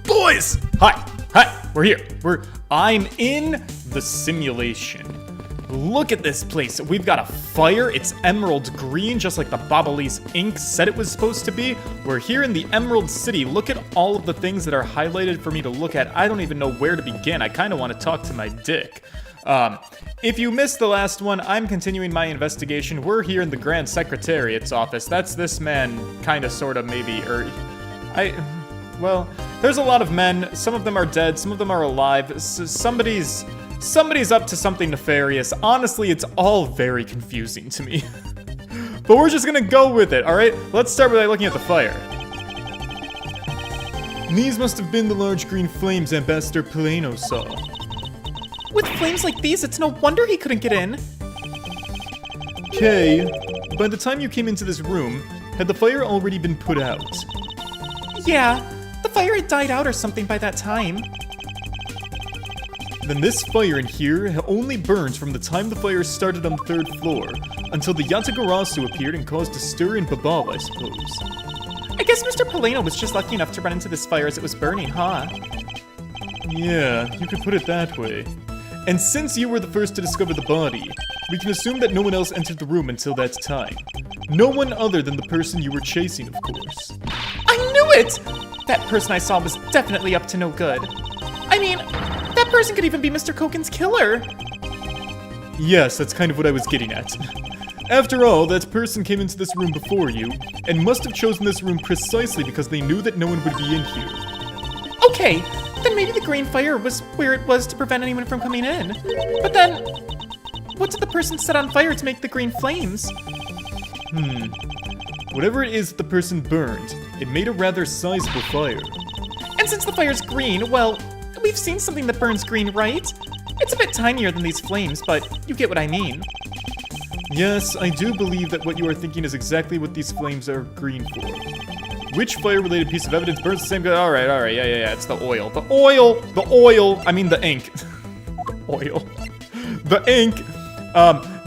Boys! Hi, we're here. I'm in the simulation. Look at this place. We've got a fire. It's emerald green, just like the Babalis ink said it was supposed to be. We're here in the Emerald City. Look at all of the things that are highlighted for me to look at. I don't even know where to begin. I kind of want to talk to my dick. If you missed the last one, I'm continuing my investigation. We're here in the Grand Secretariat's office. That's this man, kind of, sort of, maybe, well, there's a lot of men. Some of them are dead, some of them are alive. Somebody's up to something nefarious. Honestly, it's all very confusing to me. But we're just gonna go with it, alright? Let's start by looking at the fire. These must have been the large green flames Ambassador Payne saw. With flames like these, it's no wonder he couldn't get in. Okay, by the time you came into this room, had the fire already been put out? Yeah, the fire had died out or something by that time. Then this fire in here only burns from the time the fire started on the 3rd floor, until the Yatagarasu appeared and caused a stir in Babal, I suppose. I guess Mr. Payne was just lucky enough to run into this fire as it was burning, huh? Yeah, you could put it that way. And since you were the first to discover the body, we can assume that no one else entered the room until that time. No one other than the person you were chasing, of course. I knew it! That person I saw was definitely up to no good. I mean, that person could even be Mr. Koken's killer. Yes, that's kind of what I was getting at. After all, that person came into this room before you, and must have chosen this room precisely because they knew that no one would be in here. Okay, then maybe the green fire was where it was to prevent anyone from coming in. But then, what did the person set on fire to make the green flames? Whatever it is that the person burned, it made a rather sizable fire. And since the fire's green, well, we've seen something that burns green, right? It's a bit tinier than these flames, but you get what I mean. Yes, I do believe that what you are thinking is exactly what these flames are green for. Which fire-related piece of evidence burns the same good? Alright, yeah, it's the oil. The oil, I mean the ink. Oil. The ink.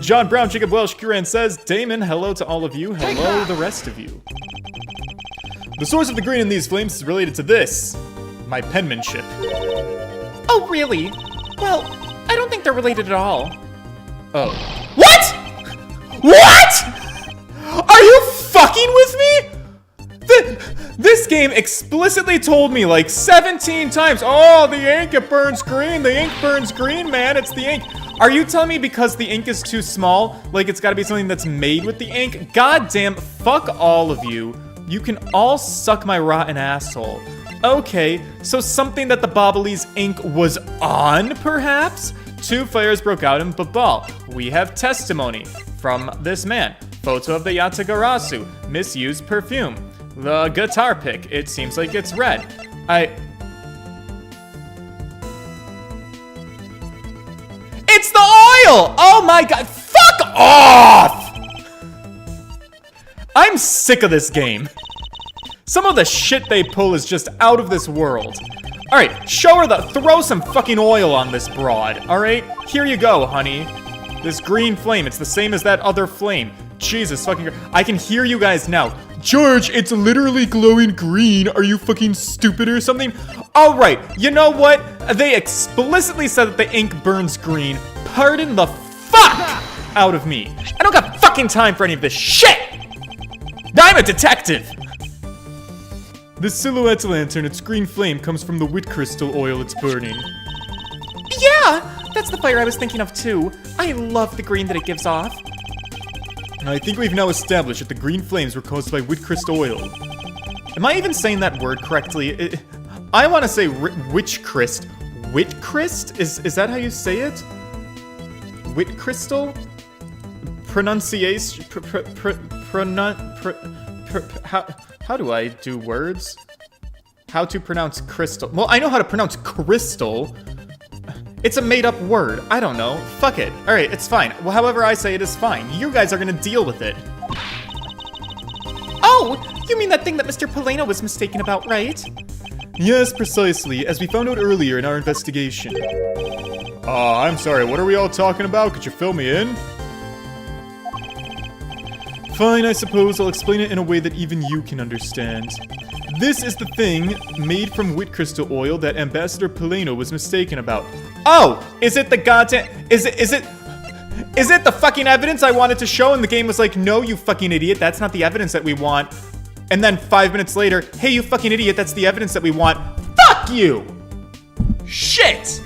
John Brown, Jacob Welsh, Kuran says, Damon, hello to all of you, hello the rest of you. The source of the green in these flames is related to this. My penmanship. Oh, really? Well, I don't think they're related at all. Oh. What?! What?! Are you fucking with me?! This game explicitly told me like 17 times, oh, the ink, it burns green, the ink burns green, man, it's the ink. Are you telling me because the ink is too small, like it's gotta be something that's made with the ink? Goddamn, fuck all of you. You can all suck my rotten asshole. Okay, so something that the Babalis ink was on, perhaps? 2 fires broke out in Babal. We have testimony from this man. Photo of the Yatagarasu. Misused perfume. The guitar pick. It seems like it's red. It's the oil! Oh my god. Fuck off! I'm sick of this game. Some of the shit they pull is just out of this world. Alright, throw some fucking oil on this broad, alright? Here you go, honey. This green flame, it's the same as that other flame. Jesus fucking, I can hear you guys now. George, it's literally glowing green. Are you fucking stupid or something? Alright, you know what? They explicitly said that the ink burns green. Pardon the fuck out of me. I don't got fucking time for any of this shit! I'm a detective! This silhouette lantern, its green flame, comes from the wit crystal oil it's burning. Yeah, that's the fire I was thinking of too. I love the green that it gives off. I think we've now established that the green flames were caused by wit crystal oil. Am I even saying that word correctly? I want to say witch crystal. Wit crystal? Is that how you say it? Wit crystal? Pronunciation? How do I do words? How to pronounce crystal? Well, I know how to pronounce crystal. It's a made-up word. I don't know. Fuck it. Alright, it's fine. Well, however I say it is fine. You guys are gonna deal with it. Oh! You mean that thing that Mr. Payne was mistaken about, right? Yes, precisely, as we found out earlier in our investigation. I'm sorry, what are we all talking about? Could you fill me in? Fine, I suppose I'll explain it in a way that even you can understand. This is the thing made from wit crystal oil that Ambassador Payne was mistaken about. Oh! Is it the goddamn... Is it the fucking evidence I wanted to show? And the game was like, no, you fucking idiot, that's not the evidence that we want. And then 5 minutes later, hey, you fucking idiot, that's the evidence that we want. Fuck you! Shit!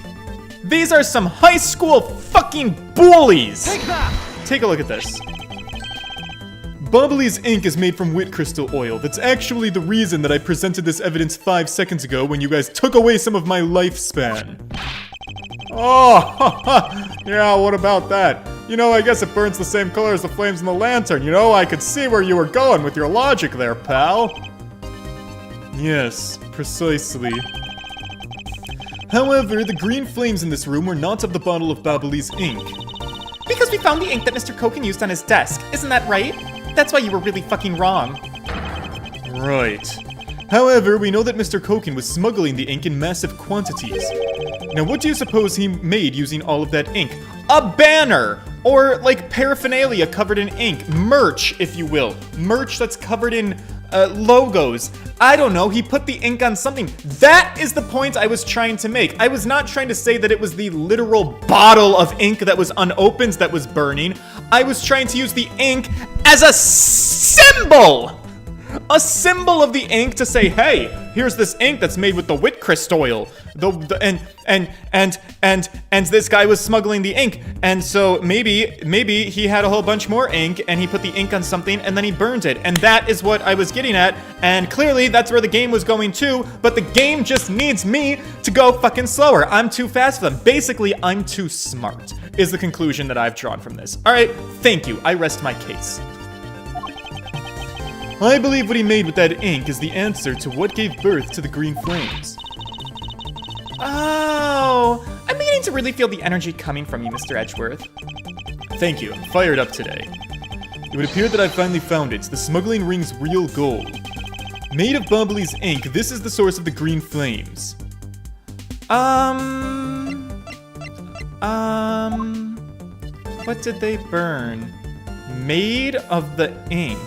These are some high school fucking bullies! Take that! Take a look at this. Bobbly's ink is made from wit crystal oil. That's actually the reason that I presented this evidence 5 seconds ago when you guys took away some of my lifespan. Oh, yeah, what about that? You know, I guess it burns the same color as the flames in the lantern. You know, I could see where you were going with your logic there, pal. Yes, precisely. However, the green flames in this room were not of the bottle of Bobbly's ink. Because we found the ink that Mr. Koken used on his desk. Isn't that right? That's why you were really fucking wrong. Right. However, we know that Mr. Koken was smuggling the ink in massive quantities. Now, what do you suppose he made using all of that ink? A banner! Or, like, paraphernalia covered in ink. Merch, if you will. Merch that's covered in, logos. I don't know, he put the ink on something. That is the point I was trying to make. I was not trying to say that it was the literal bottle of ink that was unopened that was burning. I was trying to use the ink as a symbol! A symbol of the ink to say, hey, here's this ink that's made with the wit crystal oil. And this guy was smuggling the ink. And so maybe he had a whole bunch more ink and he put the ink on something and then he burned it. And that is what I was getting at. And clearly that's where the game was going too, but the game just needs me to go fucking slower. I'm too fast for them. Basically, I'm too smart, is the conclusion that I've drawn from this. All right, thank you. I rest my case. I believe what he made with that ink is the answer to what gave birth to the green flames. Oh, I'm beginning to really feel the energy coming from you, Mr. Edgeworth. Thank you, I'm fired up today. It would appear that I finally found it, the smuggling ring's real goal. Made of Bobbly's ink, this is the source of the green flames. What did they burn? Made of the ink.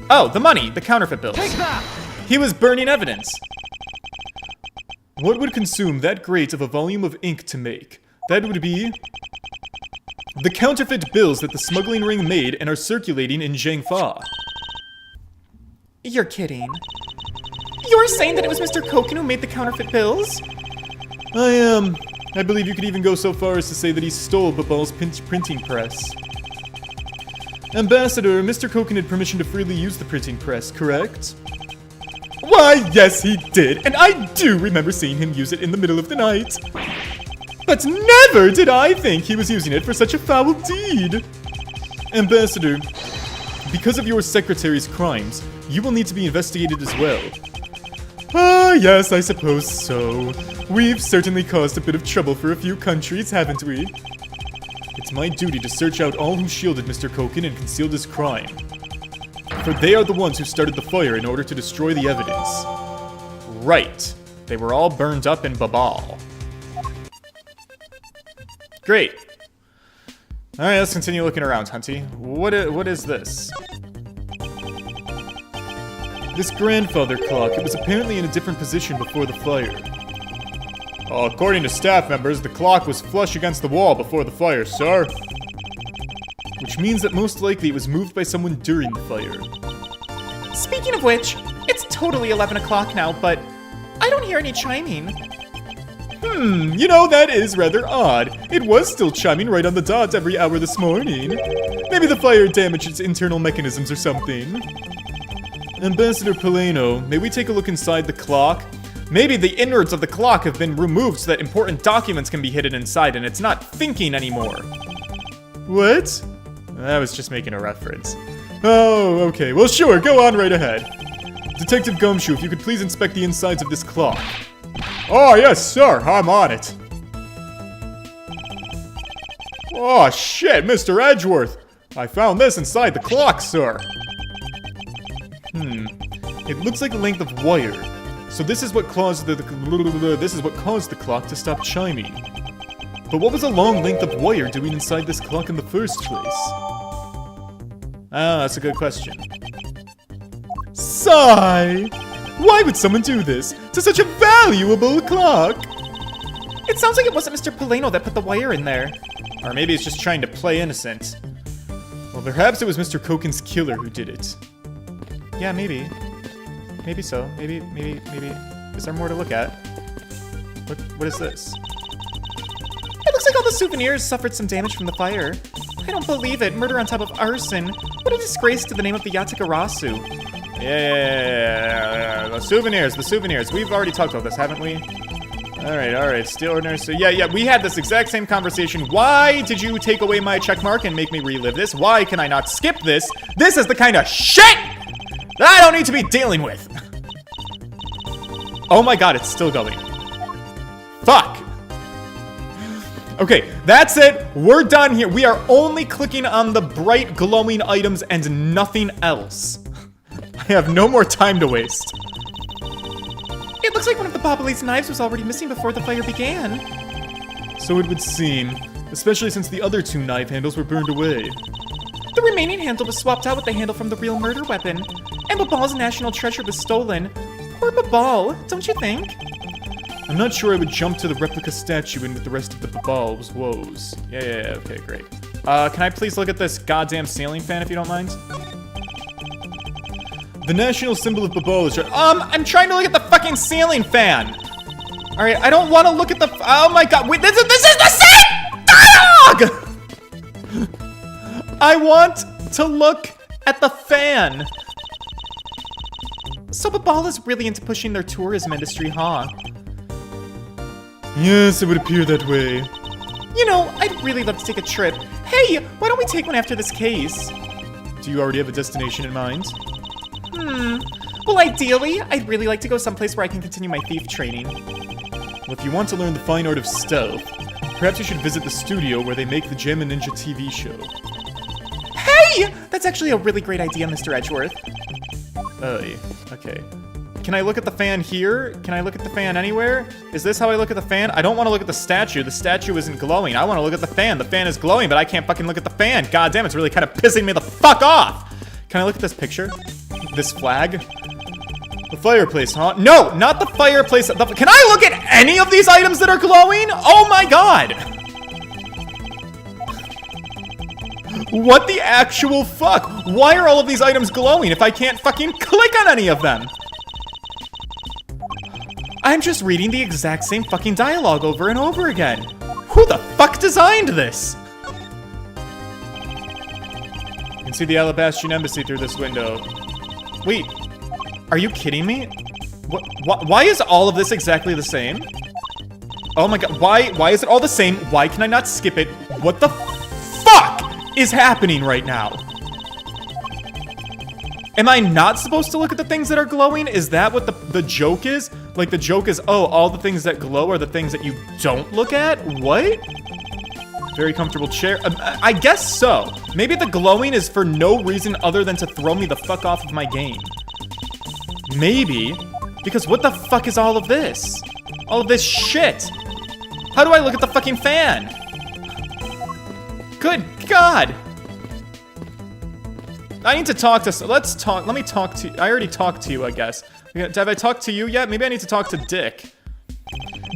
Oh, the money, the counterfeit bills. Take that! He was burning evidence. What would consume that great of a volume of ink to make? That would be the counterfeit bills that the smuggling ring made and are circulating in Zhangfa. You're kidding. You're saying that it was Mr. Koken who made the counterfeit bills? I believe you could even go so far as to say that he stole Babal's printing press. Ambassador, Mr. Koken had permission to freely use the printing press, correct? Why, yes he did, and I do remember seeing him use it in the middle of the night. But never did I think he was using it for such a foul deed. Ambassador, because of your secretary's crimes, you will need to be investigated as well. Ah, yes, I suppose so. We've certainly caused a bit of trouble for a few countries, haven't we? It's my duty to search out all who shielded Mr. Koken and concealed his crime. For they are the ones who started the fire in order to destroy the evidence. Right. They were all burned up in Babal. Great. Alright, let's continue looking around, Hunty. What is this? This grandfather clock, it was apparently in a different position before the fire. According to staff members, the clock was flush against the wall before the fire, sir. Which means that most likely it was moved by someone during the fire. Speaking of which, it's totally 11 o'clock now, but I don't hear any chiming. You know, that is rather odd. It was still chiming right on the dot every hour this morning. Maybe the fire damaged its internal mechanisms or something. Ambassador Payne, may we take a look inside the clock? Maybe the innards of the clock have been removed so that important documents can be hidden inside and it's not thinking anymore. What? I was just making a reference. Oh, okay. Well, sure. Go on right ahead. Detective Gumshoe, if you could please inspect the insides of this clock. Oh, yes, sir. I'm on it. Oh, shit, Mr. Edgeworth. I found this inside the clock, sir. It looks like a length of wire. So this is what caused the clock to stop chiming. But what was a long length of wire doing inside this clock in the first place? Oh, that's a good question. Sigh! Why would someone do this to such a valuable clock? It sounds like it wasn't Mr. Poleno that put the wire in there. Or maybe it's just trying to play innocent. Well, perhaps it was Mr. Koken's killer who did it. Yeah, maybe. Maybe so. Maybe. Is there more to look at? What is this? It looks like all the souvenirs suffered some damage from the fire. I don't believe it. Murder on top of arson. What a disgrace to the name of the Yatagarasu. Yeah. The souvenirs. We've already talked about this, haven't we? Alright. Steel ordinary. So yeah, we had this exact same conversation. Why did you take away my check mark and make me relive this? Why can I not skip this? This is the kind of shit that I don't need to be dealing with. Oh my god, it's still going. Fuck. Okay, that's it. We're done here. We are only clicking on the bright glowing items and nothing else. I have no more time to waste. It looks like one of the Bobbly's knives was already missing before the fire began. So it would seem, especially since the other 2 knife handles were burned away. The remaining handle was swapped out with the handle from the real murder weapon, and Babal's national treasure was stolen. Poor Babal, don't you think? I'm not sure I would jump to the replica statue in with the rest of the Babal's woes. Yeah, okay, great. Can I please look at this goddamn ceiling fan if you don't mind? The national symbol of Babal is... I'm trying to look at the fucking ceiling fan! Alright, I don't want to look at the... Oh my god, wait, this is the same dialogue! I want to look at the fan. So Babal is really into pushing their tourism industry, huh? Yes, it would appear that way. You know, I'd really love to take a trip. Hey, why don't we take one after this case? Do you already have a destination in mind? Well, ideally, I'd really like to go someplace where I can continue my thief training. Well, if you want to learn the fine art of stealth, perhaps you should visit the studio where they make the Gem and Ninja TV show. Hey! That's actually a really great idea, Mr. Edgeworth. Okay. Can I look at the fan here? Can I look at the fan anywhere? Is this how I look at the fan? I don't want to look at the statue. The statue isn't glowing. I want to look at the fan. The fan is glowing, but I can't fucking look at the fan. God damn, it's really kind of pissing me the fuck off. Can I look at this picture? This flag? The fireplace, huh? No, not the fireplace. Can I look at any of these items that are glowing? Oh my god. What the actual fuck? Why are all of these items glowing if I can't fucking click on any of them? I'm just reading the exact same fucking dialogue over and over again. Who the fuck designed this? You can see the Alabastrian Embassy through this window. Wait, are you kidding me? Why is all of this exactly the same? Oh my god, why is it all the same? Why can I not skip it? What the fuck is happening right now? Am I not supposed to look at the things that are glowing? Is that what the joke is? Like, the joke is, oh, all the things that glow are the things that you don't look at? What? Very comfortable chair. I guess so. Maybe the glowing is for no reason other than to throw me the fuck off of my game. Maybe. Because what the fuck is all of this? All of this shit. How do I look at the fucking fan? Good God. I need to talk to... Let me talk to... I already talked to you, I guess. Have I talked to you yet? Maybe I need to talk to Dick.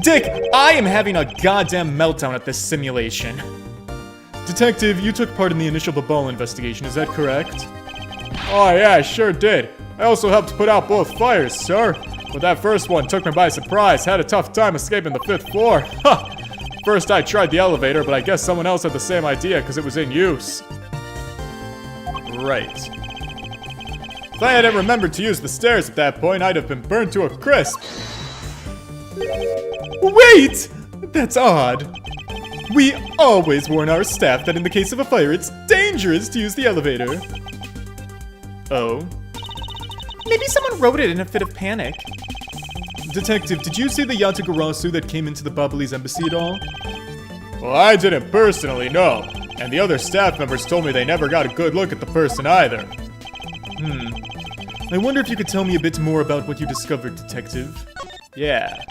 Dick, I am having a goddamn meltdown at this simulation. Detective, you took part in the initial Babal investigation, is that correct? Oh yeah, I sure did. I also helped put out both fires, sir. But that first one took me by surprise. Had a tough time escaping the 5th floor. Ha! First I tried the elevator, but I guess someone else had the same idea because it was in use. Right. If I hadn't remembered to use the stairs at that point, I'd have been burned to a crisp. Wait! That's odd. We always warn our staff that in the case of a fire, it's dangerous to use the elevator. Oh? Maybe someone wrote it in a fit of panic. Detective, did you see the Yatagarasu that came into the Bobbly's embassy at all? Well, I didn't personally, no. And the other staff members told me they never got a good look at the person either. I wonder if you could tell me a bit more about what you discovered, Detective. Yeah.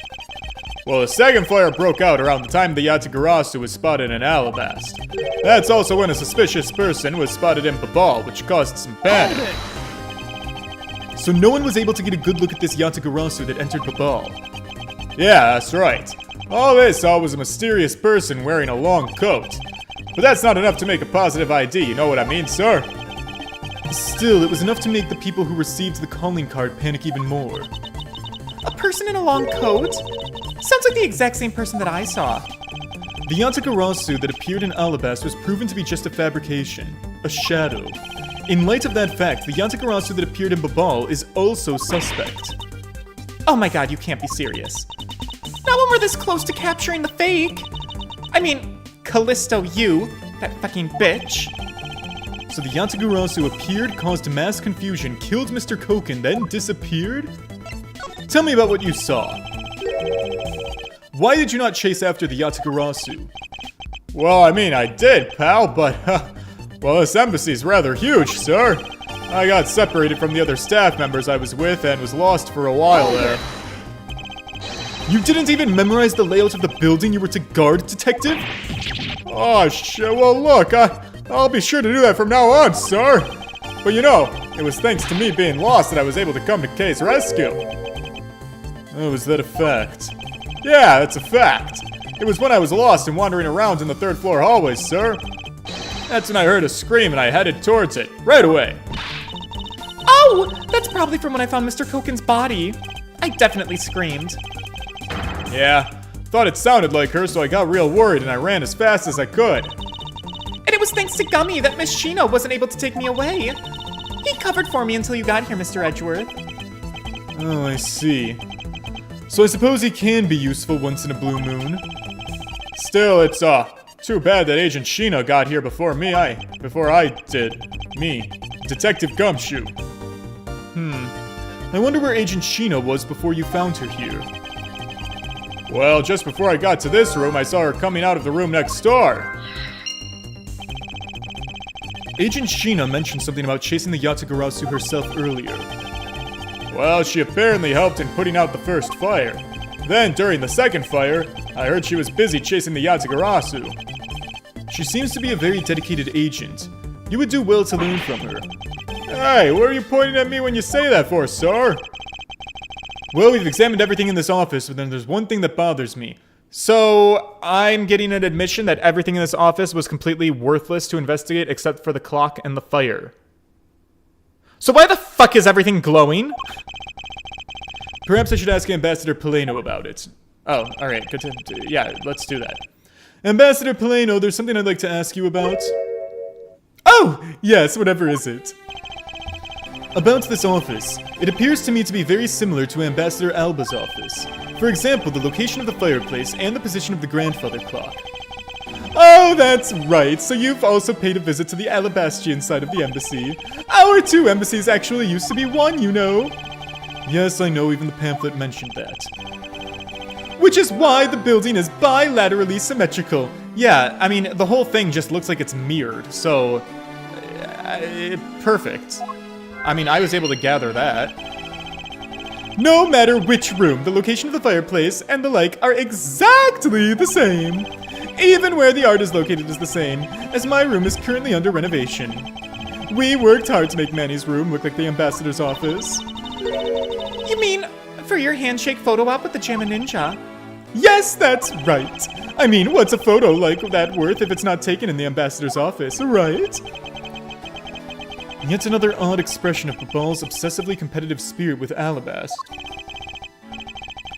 Well, the second fire broke out around the time the Yatagarasu was spotted in Alabast. That's also when a suspicious person was spotted in Babal, which caused some panic. So no one was able to get a good look at this Yatagarasu that entered Babal. Yeah, that's right. All they saw was a mysterious person wearing a long coat. But that's not enough to make a positive ID, you know what I mean, sir? Still, it was enough to make the people who received the calling card panic even more. A person in a long coat? Sounds like the exact same person that I saw. The Yatagarasu that appeared in Alabast was proven to be just a fabrication, a shadow. In light of that fact, the Yatagarasu that appeared in Babal is also suspect. Oh my god, you can't be serious. Not when we're this close to capturing the fake. I mean, Callisto, you, that fucking bitch. So the Yatagarasu appeared, caused mass confusion, killed Mr. Koken, then disappeared? Tell me about what you saw. Why did you not chase after the Yatagarasu? Well, I mean, I did, pal, but, well, this embassy's rather huge, sir. I got separated from the other staff members I was with and was lost for a while there. You didn't even memorize the layout of the building you were to guard, detective? Oh, shit, well, look, I'll be sure to do that from now on, sir. But you know, it was thanks to me being lost that I was able to come to Kay's rescue. Oh, is that a fact? Yeah, that's a fact. It was when I was lost and wandering around in the third floor hallways, sir. That's when I heard a scream and I headed towards it, right away. Oh, that's probably from when I found Mr. Koken's body. I definitely screamed. Yeah, thought it sounded like her, so I got real worried and I ran as fast as I could. And it was thanks to Gummy that Miss Shih-na wasn't able to take me away. He covered for me until you got here, Mr. Edgeworth. Oh, I see. So I suppose he can be useful once in a blue moon. Still, it's, too bad that Agent Shih-na got here before I did. Me. Detective Gumshoe. I wonder where Agent Shih-na was before you found her here. Well, just before I got to this room, I saw her coming out of the room next door. Agent Shih-na mentioned something about chasing the Yatagarasu herself earlier. Well, she apparently helped in putting out the first fire. Then, during the second fire, I heard she was busy chasing the Yatagarasu. She seems to be a very dedicated agent. You would do well to learn from her. Hey, what are you pointing at me when you say that for, sir? Well, we've examined everything in this office, but then there's one thing that bothers me. So, I'm getting an admission that everything in this office was completely worthless to investigate except for the clock and the fire. So why the fuck is everything glowing? Perhaps I should ask Ambassador Payne about it. Oh, alright, good to, yeah, let's do that. Ambassador Payne, there's something I'd like to ask you about. Oh, yes, whatever is it? About this office, it appears to me to be very similar to Ambassador Alba's office. For example, the location of the fireplace and the position of the grandfather clock. Oh, that's right, so you've also paid a visit to the Alabastian side of the embassy. Our two embassies actually used to be one, you know. Yes, I know, even the pamphlet mentioned that. Which is why the building is bilaterally symmetrical. Yeah, I mean, the whole thing just looks like it's mirrored, so... perfect. I mean, I was able to gather that. No matter which room, the location of the fireplace and the like are exactly the same. Even where the art is located is the same, as my room is currently under renovation. We worked hard to make Manny's room look like the ambassador's office. You mean for your handshake photo op with the Jamma Ninja? Yes, that's right. I mean, what's a photo like that worth if it's not taken in the ambassador's office, right? Yet another odd expression of Babal's obsessively competitive spirit with Alabast.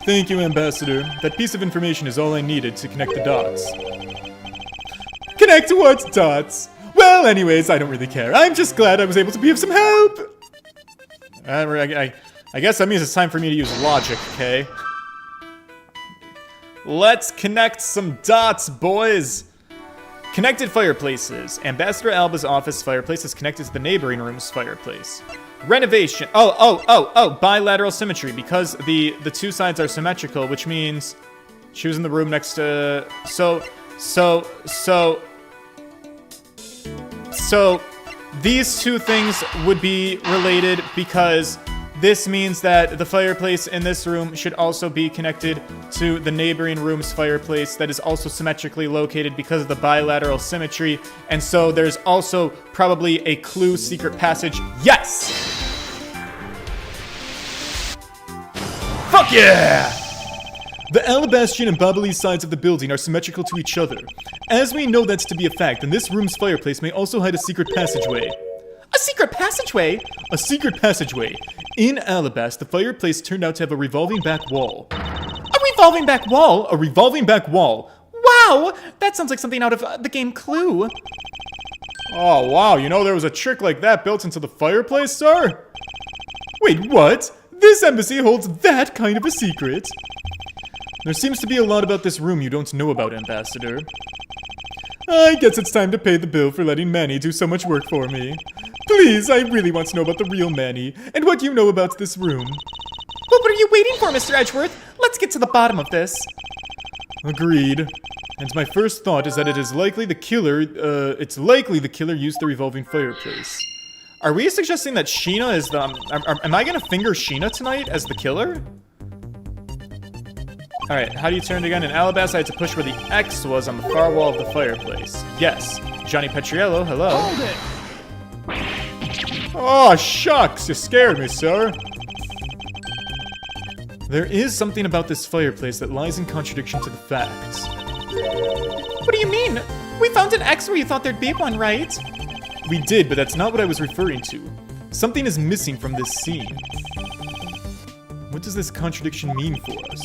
Thank you, Ambassador. That piece of information is all I needed to connect the dots. Connect what dots? Well, anyways, I don't really care. I'm just glad I was able to be of some help. I guess that means it's time for me to use logic, okay? Let's connect some dots, boys! Connected fireplaces. Ambassador Alba's office fireplace is connected to the neighboring room's fireplace. Renovation. Oh, bilateral symmetry, because the two sides are symmetrical, which means she was in the room next to... So these two things would be related because This means that the fireplace in this room should also be connected to the neighboring room's fireplace that is also symmetrically located because of the bilateral symmetry. And so there's also probably a clue secret passage. Yes! Fuck yeah! The Alabastrian and Babali sides of the building are symmetrical to each other. As we know that's to be a fact, then this room's fireplace may also hide a secret passageway. A secret passageway? A secret passageway. In Alabast, the fireplace turned out to have a revolving back wall. A revolving back wall? A revolving back wall. Wow! That sounds like something out of the game Clue. Oh, wow, you know there was a trick like that built into the fireplace, sir? Wait, what? This embassy holds that kind of a secret? There seems to be a lot about this room you don't know about, Ambassador. I guess it's time to pay the bill for letting Manny do so much work for me. Please, I really want to know about the real Manny, and what you know about this room. Well, what are you waiting for, Mr. Edgeworth? Let's get to the bottom of this. Agreed. And my first thought is that it is likely the killer, used the revolving fireplace. Are we suggesting that Shih-na is the... am I gonna finger Shih-na tonight as the killer? Alright, how do you turn it again? In Alabasta, I had to push where the X was on the far wall of the fireplace. Yes. Johnny Petriello, hello. Hold it! Oh, shucks! You scared me, sir. There is something about this fireplace that lies in contradiction to the facts. What do you mean? We found an X where you thought there'd be one, right? We did, but that's not what I was referring to. Something is missing from this scene. What does this contradiction mean for us?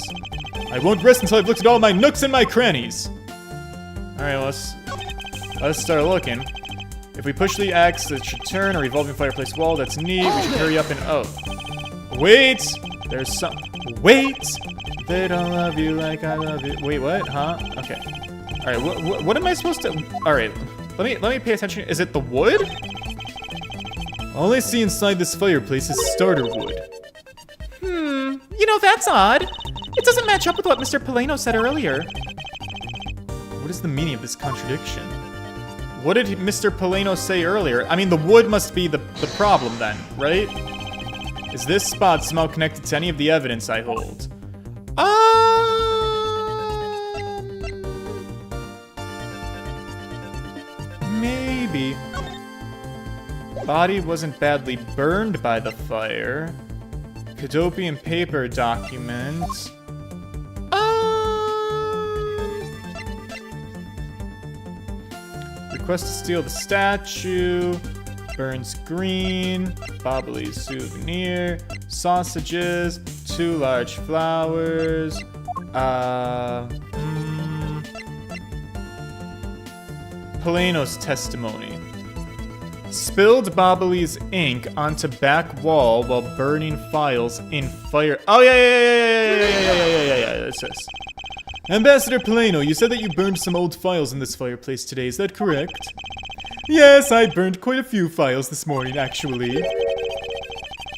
I won't rest until I've looked at all my nooks and my crannies. Alright, let's start looking. If we push the X, it should turn a revolving fireplace wall. That's neat. We should hurry up and... Oh. Wait! There's some... Wait! They don't love you like I love you. Wait, what? Huh? Okay. Alright, what am I supposed to... Alright, let me pay attention. Is it the wood? All I see inside this fireplace is starter wood. You know, that's odd. It doesn't match up with what Mr. Polano said earlier. What is the meaning of this contradiction? What did Mr. Polano say earlier? I mean, the wood must be the problem then, right? Is this spot somehow connected to any of the evidence I hold? Maybe. Body wasn't badly burned by the fire. Cadopian paper document. Request to steal the statue. Burns green. Bobbly souvenir. Sausages. 2 large flowers. Polano's testimony. Spilled Bobbly's ink onto back wall while burning files in fire. Oh, yeah. That's this. Ambassador Polano, you said that you burned some old files in this fireplace today, is that correct? Yes, I burned quite a few files this morning, actually.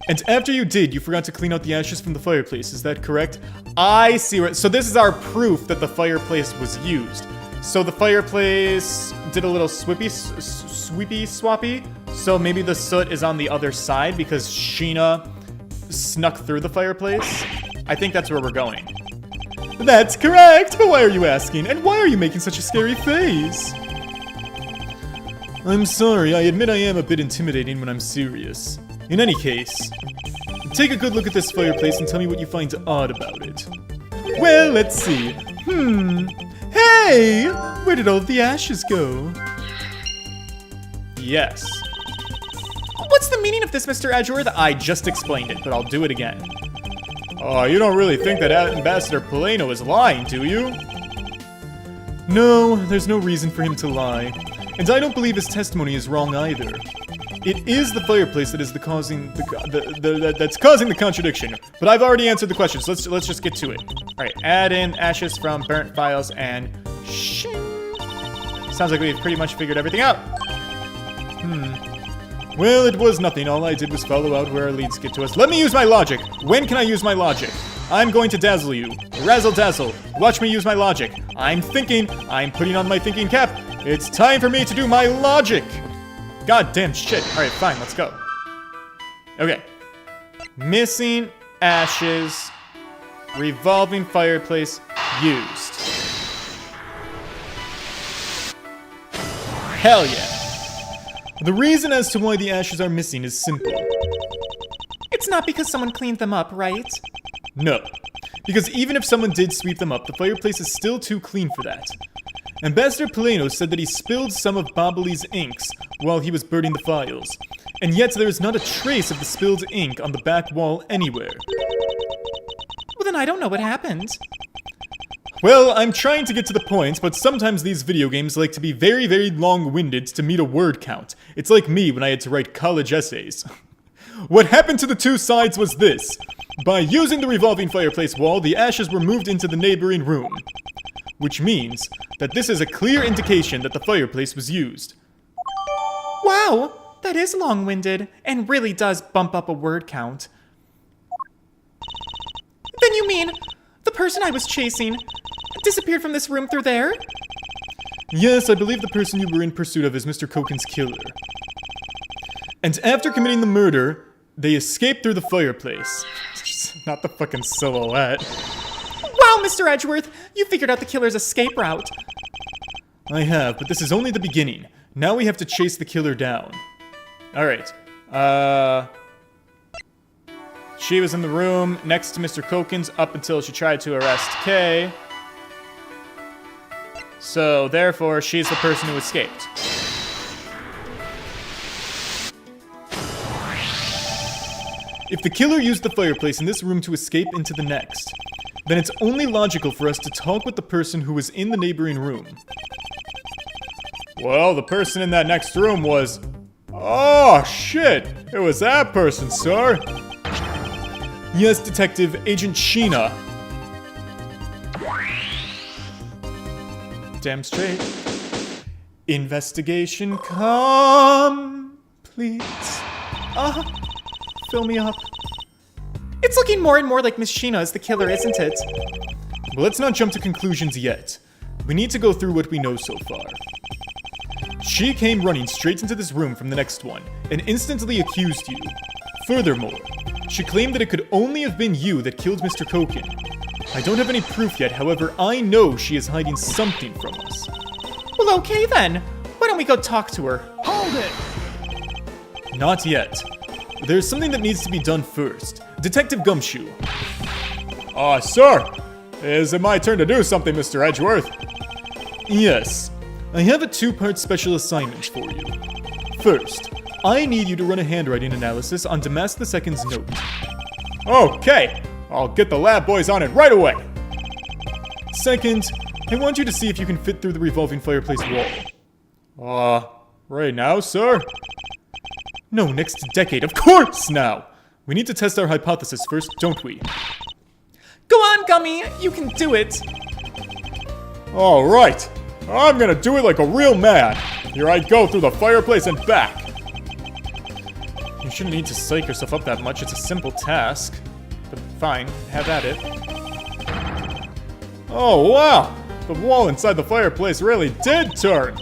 And after you did, you forgot to clean out the ashes from the fireplace, is that correct? I see what... So this is our proof that the fireplace was used. So the fireplace did a little sweepy swappy. So maybe the soot is on the other side because Shih-na snuck through the fireplace. I think that's where we're going. That's correct, but why are you asking? And why are you making such a scary face? I'm sorry, I admit I am a bit intimidating when I'm serious. In any case, take a good look at this fireplace and tell me what you find odd about it. Well, let's see. Hey! Where did all of the ashes go? Yes. What's the meaning of this, Mr. Edgeworth? I just explained it, but I'll do it again. Oh, you don't really think that Ambassador Polano is lying, do you? No, there's no reason for him to lie. And I don't believe his testimony is wrong either. It is the fireplace that is that's causing the contradiction. But I've already answered the question, so let's just get to it. Alright, add in ashes from burnt files and shing. Sounds like we've pretty much figured everything out. Well, it was nothing. All I did was follow out where our leads get to us. Let me use my logic. When can I use my logic? I'm going to dazzle you. Razzle dazzle. Watch me use my logic. I'm thinking. I'm putting on my thinking cap. It's time for me to do my logic. God damn shit. Alright, fine, let's go. Okay. Missing ashes. Revolving fireplace used. Hell yeah. The reason as to why the ashes are missing is simple. It's not because someone cleaned them up, right? No. Because even if someone did sweep them up, the fireplace is still too clean for that. Ambassador Payne said that he spilled some of Bobbly's inks while he was burning the files. And yet there is not a trace of the spilled ink on the back wall anywhere. Well, then I don't know what happened. Well, I'm trying to get to the point, but sometimes these video games like to be very, very long-winded to meet a word count. It's like me when I had to write college essays. What happened to the two sides was this. By using the revolving fireplace wall, the ashes were moved into the neighboring room. Which means that this is a clear indication that the fireplace was used. Wow, that is long-winded, and really does bump up a word count. Then you mean the person I was chasing disappeared from this room through there? Yes, I believe the person you were in pursuit of is Mr. Koken's killer. And after committing the murder, they escaped through the fireplace. Not the fucking silhouette. Wow, Mr. Edgeworth, you figured out the killer's escape route. I have, but this is only the beginning. Now we have to chase the killer down. Alright. She was in the room next to Mr. Koken's up until she tried to arrest Kay. So, therefore, she's the person who escaped. If the killer used the fireplace in this room to escape into the next, then it's only logical for us to talk with the person who was in the neighboring room. Well, the person in that next room was... Oh, shit! It was that person, sir! Yes, Detective Agent Shih-na. Damn straight. Investigation complete. Fill me up. It's looking more and more like Miss Shih-na is the killer, isn't it? Well, let's not jump to conclusions yet. We need to go through what we know so far. She came running straight into this room from the next one, and instantly accused you. Furthermore, she claimed that it could only have been you that killed Mr. Koken. I don't have any proof yet, however, I know she is hiding something from us. Well, okay then. Why don't we go talk to her? Hold it! Not yet. There's something that needs to be done first. Detective Gumshoe. Sir! Is it my turn to do something, Mr. Edgeworth? Yes. I have a two-part special assignment for you. First, I need you to run a handwriting analysis on Damask II's note. Okay! I'll get the lab boys on it right away! Second, I want you to see if you can fit through the revolving fireplace wall. Right now, sir? No, next decade, of course now! We need to test our hypothesis first, don't we? Go on, Gummy. You can do it. Alright! I'm gonna do it like a real man! Here I go through the fireplace and back! You shouldn't need to psych yourself up that much, it's a simple task. But fine, have at it. Oh, wow! The wall inside the fireplace really did turn!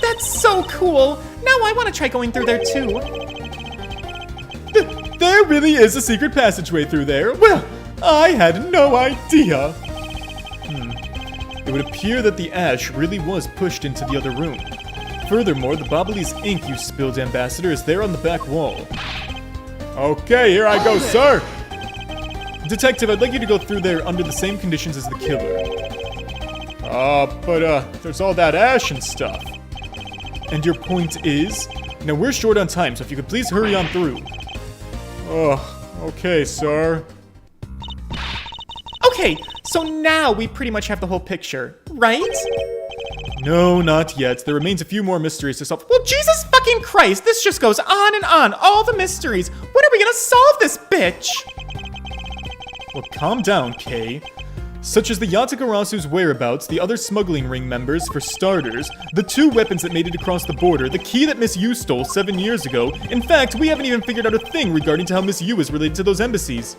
That's so cool. Now I want to try going through there too. There really is a secret passageway through there. Well, I had no idea. It would appear that the ash really was pushed into the other room. Furthermore, the Bobbly's ink you spilled, Ambassador, is there on the back wall. Okay, here I go, sir! Detective, I'd like you to go through there under the same conditions as the killer. But there's all that ash and stuff. And your point is? Now, we're short on time, so if you could please hurry on through. Okay, sir. Okay, so now we pretty much have the whole picture, right? No, not yet. There remains a few more mysteries to solve. Well, Jesus fucking Christ, this just goes on and on. All the mysteries. When are we gonna solve this bitch? Well, calm down, Kay. Such as the Yatagarasu's whereabouts, the other smuggling ring members, for starters, the two weapons that made it across the border, the key that Miss Yu stole 7 years ago. In fact, we haven't even figured out a thing regarding to how Miss Yu is related to those embassies.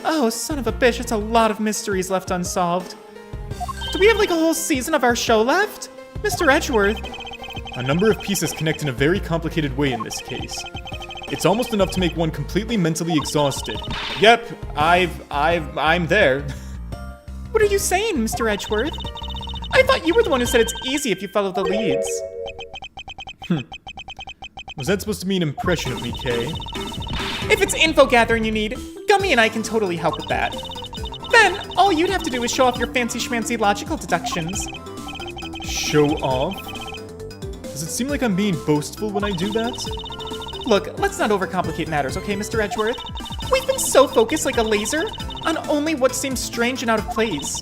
Oh, son of a bitch, it's a lot of mysteries left unsolved. Do we have like a whole season of our show left? Mr. Edgeworth. A number of pieces connect in a very complicated way in this case. It's almost enough to make one completely mentally exhausted. Yep, I'm there. What are you saying, Mr. Edgeworth? I thought you were the one who said it's easy if you follow the leads. Was that supposed to be an impression of me, Kay? If it's info gathering you need, Gummy and I can totally help with that. Then, all you'd have to do is show off your fancy schmancy logical deductions. Show off? Does it seem like I'm being boastful when I do that? Look, let's not overcomplicate matters, okay, Mr. Edgeworth? We've been so focused like a laser on only what seems strange and out of place.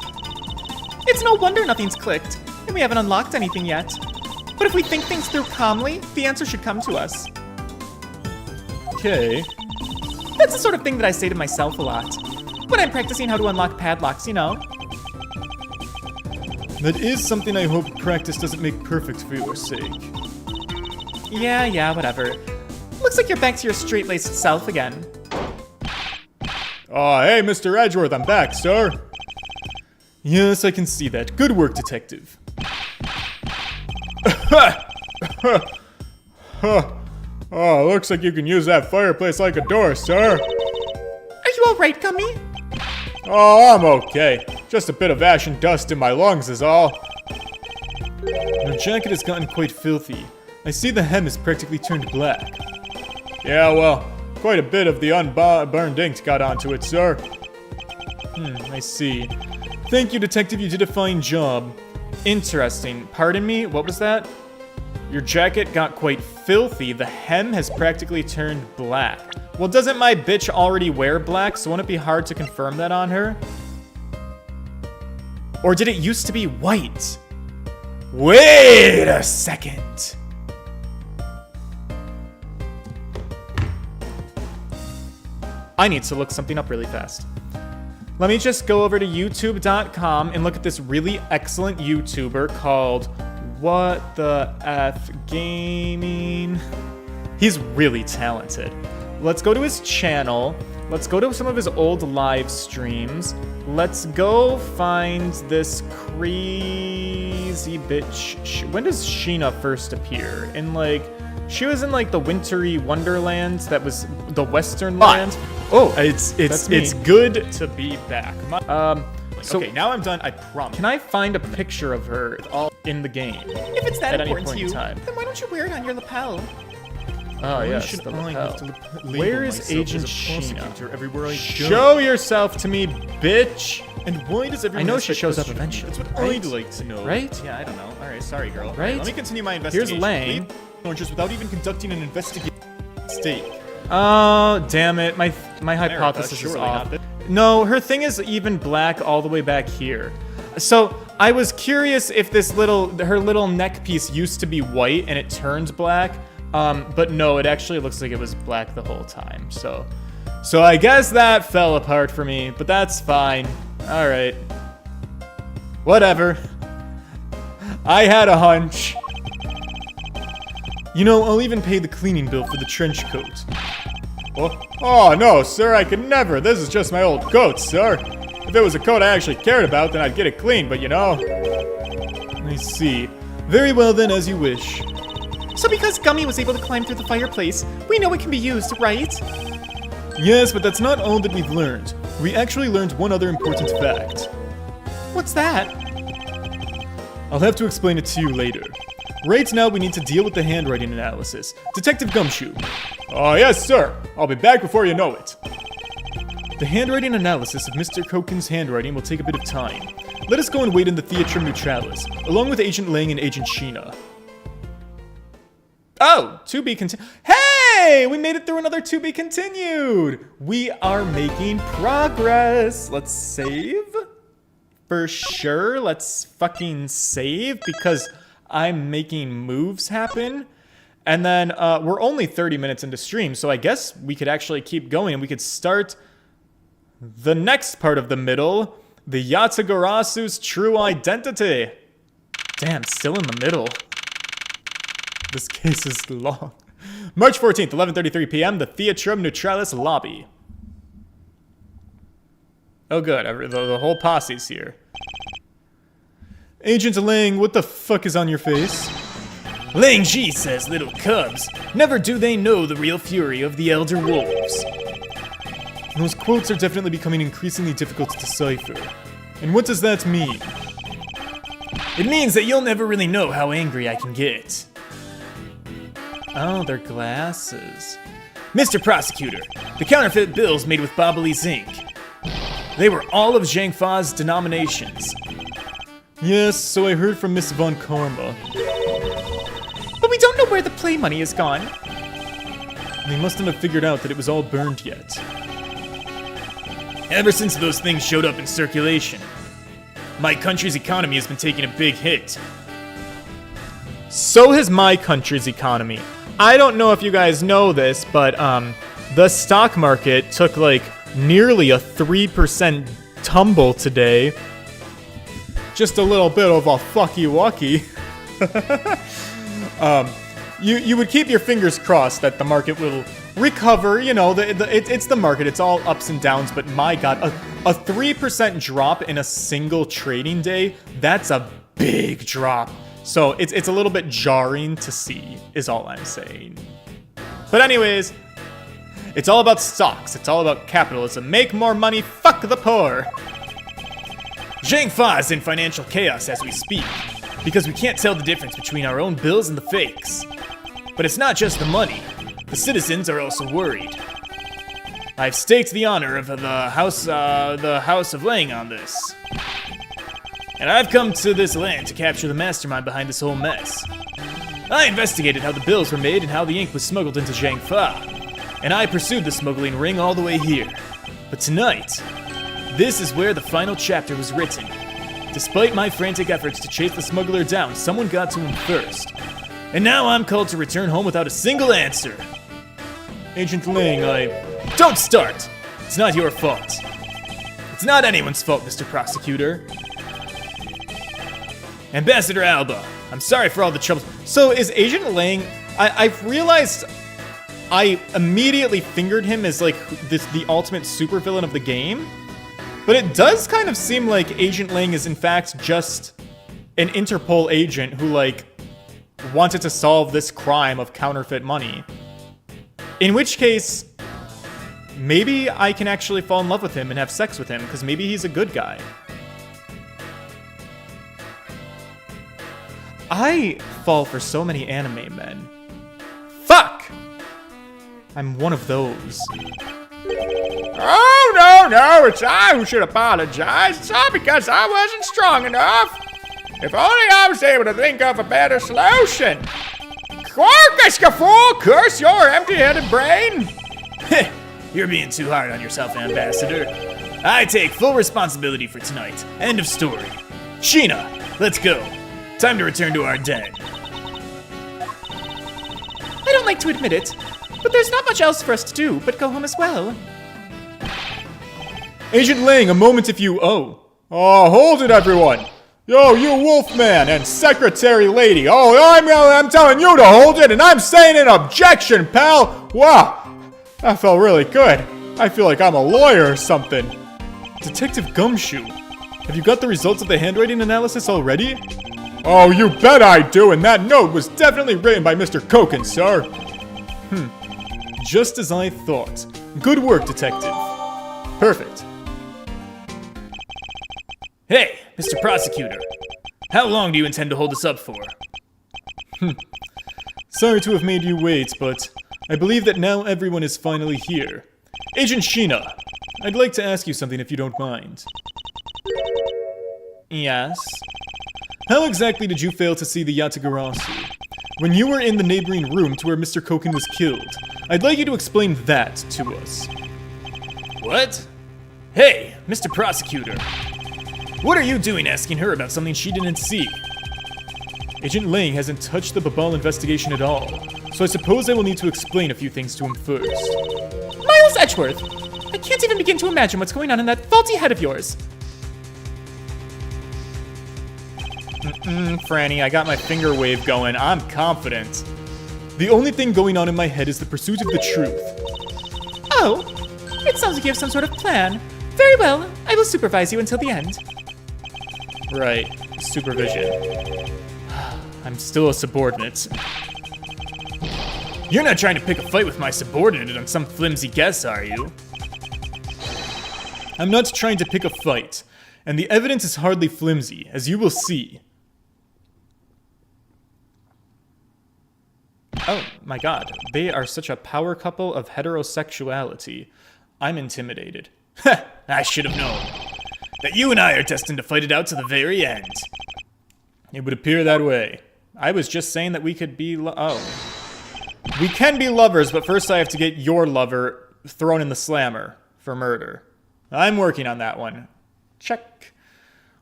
It's no wonder nothing's clicked, and we haven't unlocked anything yet. But if we think things through calmly, the answer should come to us. Okay. That's the sort of thing that I say to myself a lot. When I'm practicing how to unlock padlocks, you know. That is something I hope practice doesn't make perfect for your sake. Yeah, whatever. Looks like you're back to your straight-laced self again. Oh, hey, Mr. Edgeworth, I'm back, sir. Yes, I can see that. Good work, detective. Oh, looks like you can use that fireplace like a door, sir. Are you alright, Gummy? Oh, I'm okay. Just a bit of ash and dust in my lungs is all. Your jacket has gotten quite filthy. I see the hem is practically turned black. Yeah, well, quite a bit of the unburned ink got onto it, sir. I see. Thank you, detective, you did a fine job. Interesting. Pardon me, what was that? Your jacket got quite filthy. The hem has practically turned black. Well, doesn't my bitch already wear black, so won't it be hard to confirm that on her? Or did it used to be white? Wait a second. I need to look something up really fast. Let me just go over to youtube.com and look at this really excellent YouTuber called WhatThe'Eff'Gaming. He's really talented. Let's go to his channel. Let's go to some of his old live streams. Let's go find this crazy bitch. When does Shih-na first appear? She was in the wintry wonderland that was the western land. Oh, it's good to be back. So Okay, now I'm done, I promise. can I find a picture of her all in the game? If it's that At any important point to in you, time. then why don't you wear it on your lapel? Oh yes, should the I have lapel. to label Where is myself Agent as a Shih-na? prosecutor everywhere I go? Show yourself to me, bitch! And why does everyone I know ask she that shows up question? eventually, That's what right? I'd like to know. Right? Yeah, I don't know. Alright, sorry, girl. Right? Alright, let me continue my investigation. Here's Lang. Just without even conducting an investigation. Mistake. Oh, damn it. My hypothesis is surely off. not. No, her thing is even black all the way back here. So, I was curious if her little neck piece used to be white and it turned black. But no, it actually looks like it was black the whole time. So I guess that fell apart for me, but that's fine. All right. Whatever. I had a hunch. You know, I'll even pay the cleaning bill for the trench coat. Oh, no, sir, I could never. This is just my old coat, sir. If it was a coat I actually cared about, then I'd get it clean, but you know. I see. Very well then, as you wish. So because Gummy was able to climb through the fireplace, we know it can be used, right? Yes, but that's not all that we've learned. We actually learned one other important fact. What's that? I'll have to explain it to you later. Right now, we need to deal with the handwriting analysis. Detective Gumshoe. Oh, yes, sir. I'll be back before you know it. The handwriting analysis of Mr. Koken's handwriting will take a bit of time. Let us go and wait in the Theatrum Neutralis, along with Agent Lang and Agent Shih-na. Oh, to be continued. Hey, we made it through another to be continued. We are making progress. Let's save. For sure, let's fucking save because I'm making moves happen. And then we're only 30 minutes into stream, so I guess we could actually keep going and we could start the next part of the middle, the Yatagarasu's true identity. Damn, still in the middle. This case is long. March 14th, 11:33 p.m., the Theatrum Neutralis lobby. Oh good, the whole posse's here. Agent Lang, what the fuck is on your face? Lang Ji says little cubs, never do they know the real fury of the elder wolves. Those quotes are definitely becoming increasingly difficult to decipher. And what does that mean? It means that you'll never really know how angry I can get. Oh, they're glasses. Mr. Prosecutor, the counterfeit bills made with Bobbly's ink. They were all of Zhang Fa's denominations. Yes, so I heard from Miss Von Karma. But we don't know where the play money is gone. They mustn't have figured out that it was all burned yet. Ever since those things showed up in circulation, my country's economy has been taking a big hit. So has my country's economy. I don't know if you guys know this, but the stock market took like nearly a 3% tumble today. Just a little bit of a fucky-wucky. You would keep your fingers crossed that the market will recover. You know, it's the market. It's all ups and downs. But my God, a 3% drop in a single trading day, that's a big drop. So it's a little bit jarring to see, is all I'm saying. But anyways, it's all about stocks. It's all about capitalism. Make more money, fuck the poor. Zhang Fa is in financial chaos as we speak, because we can't tell the difference between our own bills and the fakes. But it's not just the money. The citizens are also worried. I've staked the honor of the House of Lang on this. And I've come to this land to capture the mastermind behind this whole mess. I investigated how the bills were made and how the ink was smuggled into Zhang Fa. And I pursued the smuggling ring all the way here. But tonight, this is where the final chapter was written. Despite my frantic efforts to chase the smuggler down, someone got to him first. And now I'm called to return home without a single answer. Agent Lang, Don't start! It's not your fault. It's not anyone's fault, Mr. Prosecutor. Ambassador Alba, I'm sorry for all the trouble. So is Agent Lang... I've realized I immediately fingered him as like the ultimate supervillain of the game. But it does kind of seem like Agent Lang is in fact just an Interpol agent who like wanted to solve this crime of counterfeit money. In which case, maybe I can actually fall in love with him and have sex with him, because maybe he's a good guy. I fall for so many anime men. Fuck! I'm one of those. Oh, no, it's I who should apologize. It's all because I wasn't strong enough. If only I was able to think of a better solution. Quarkus, you fool! Curse your empty-headed brain! You're being too hard on yourself, Ambassador. I take full responsibility for tonight. End of story. Shih-na, let's go. Time to return to our den. I don't like to admit it, but there's not much else for us to do but go home as well. Agent Lang, a moment if you... Oh, hold it, everyone. Yo, you Wolfman and Secretary Lady. Oh, I'm telling you to hold it, and I'm saying an objection, pal. Wow, that felt really good. I feel like I'm a lawyer or something. Detective Gumshoe, have you got the results of the handwriting analysis already? Oh, you bet I do, and that note was definitely written by Mr. Koken, sir. Just as I thought. Good work, Detective. Perfect. Hey, Mr. Prosecutor. How long do you intend to hold us up for? Sorry to have made you wait, but I believe that now everyone is finally here. Agent Shih-na, I'd like to ask you something if you don't mind. Yes? How exactly did you fail to see the Yatagarasu? When you were in the neighboring room to where Mr. Koken was killed, I'd like you to explain that to us. What? Hey, Mr. Prosecutor. What are you doing asking her about something she didn't see? Agent Lang hasn't touched the Babal investigation at all, so I suppose I will need to explain a few things to him first. Miles Edgeworth! I can't even begin to imagine what's going on in that faulty head of yours. Franny, I got my finger wave going. I'm confident. The only thing going on in my head is the pursuit of the truth. Oh, it sounds like you have some sort of plan. Very well, I will supervise you until the end. Right, supervision. I'm still a subordinate. You're not trying to pick a fight with my subordinate on some flimsy guess, are you? I'm not trying to pick a fight, and the evidence is hardly flimsy, as you will see. Oh my god, they are such a power couple of heterosexuality. I'm intimidated. Ha! I should have known that you and I are destined to fight it out to the very end. It would appear that way. I was just saying that we could be we can be lovers, but first I have to get your lover thrown in the slammer for murder. I'm working on that one. Check.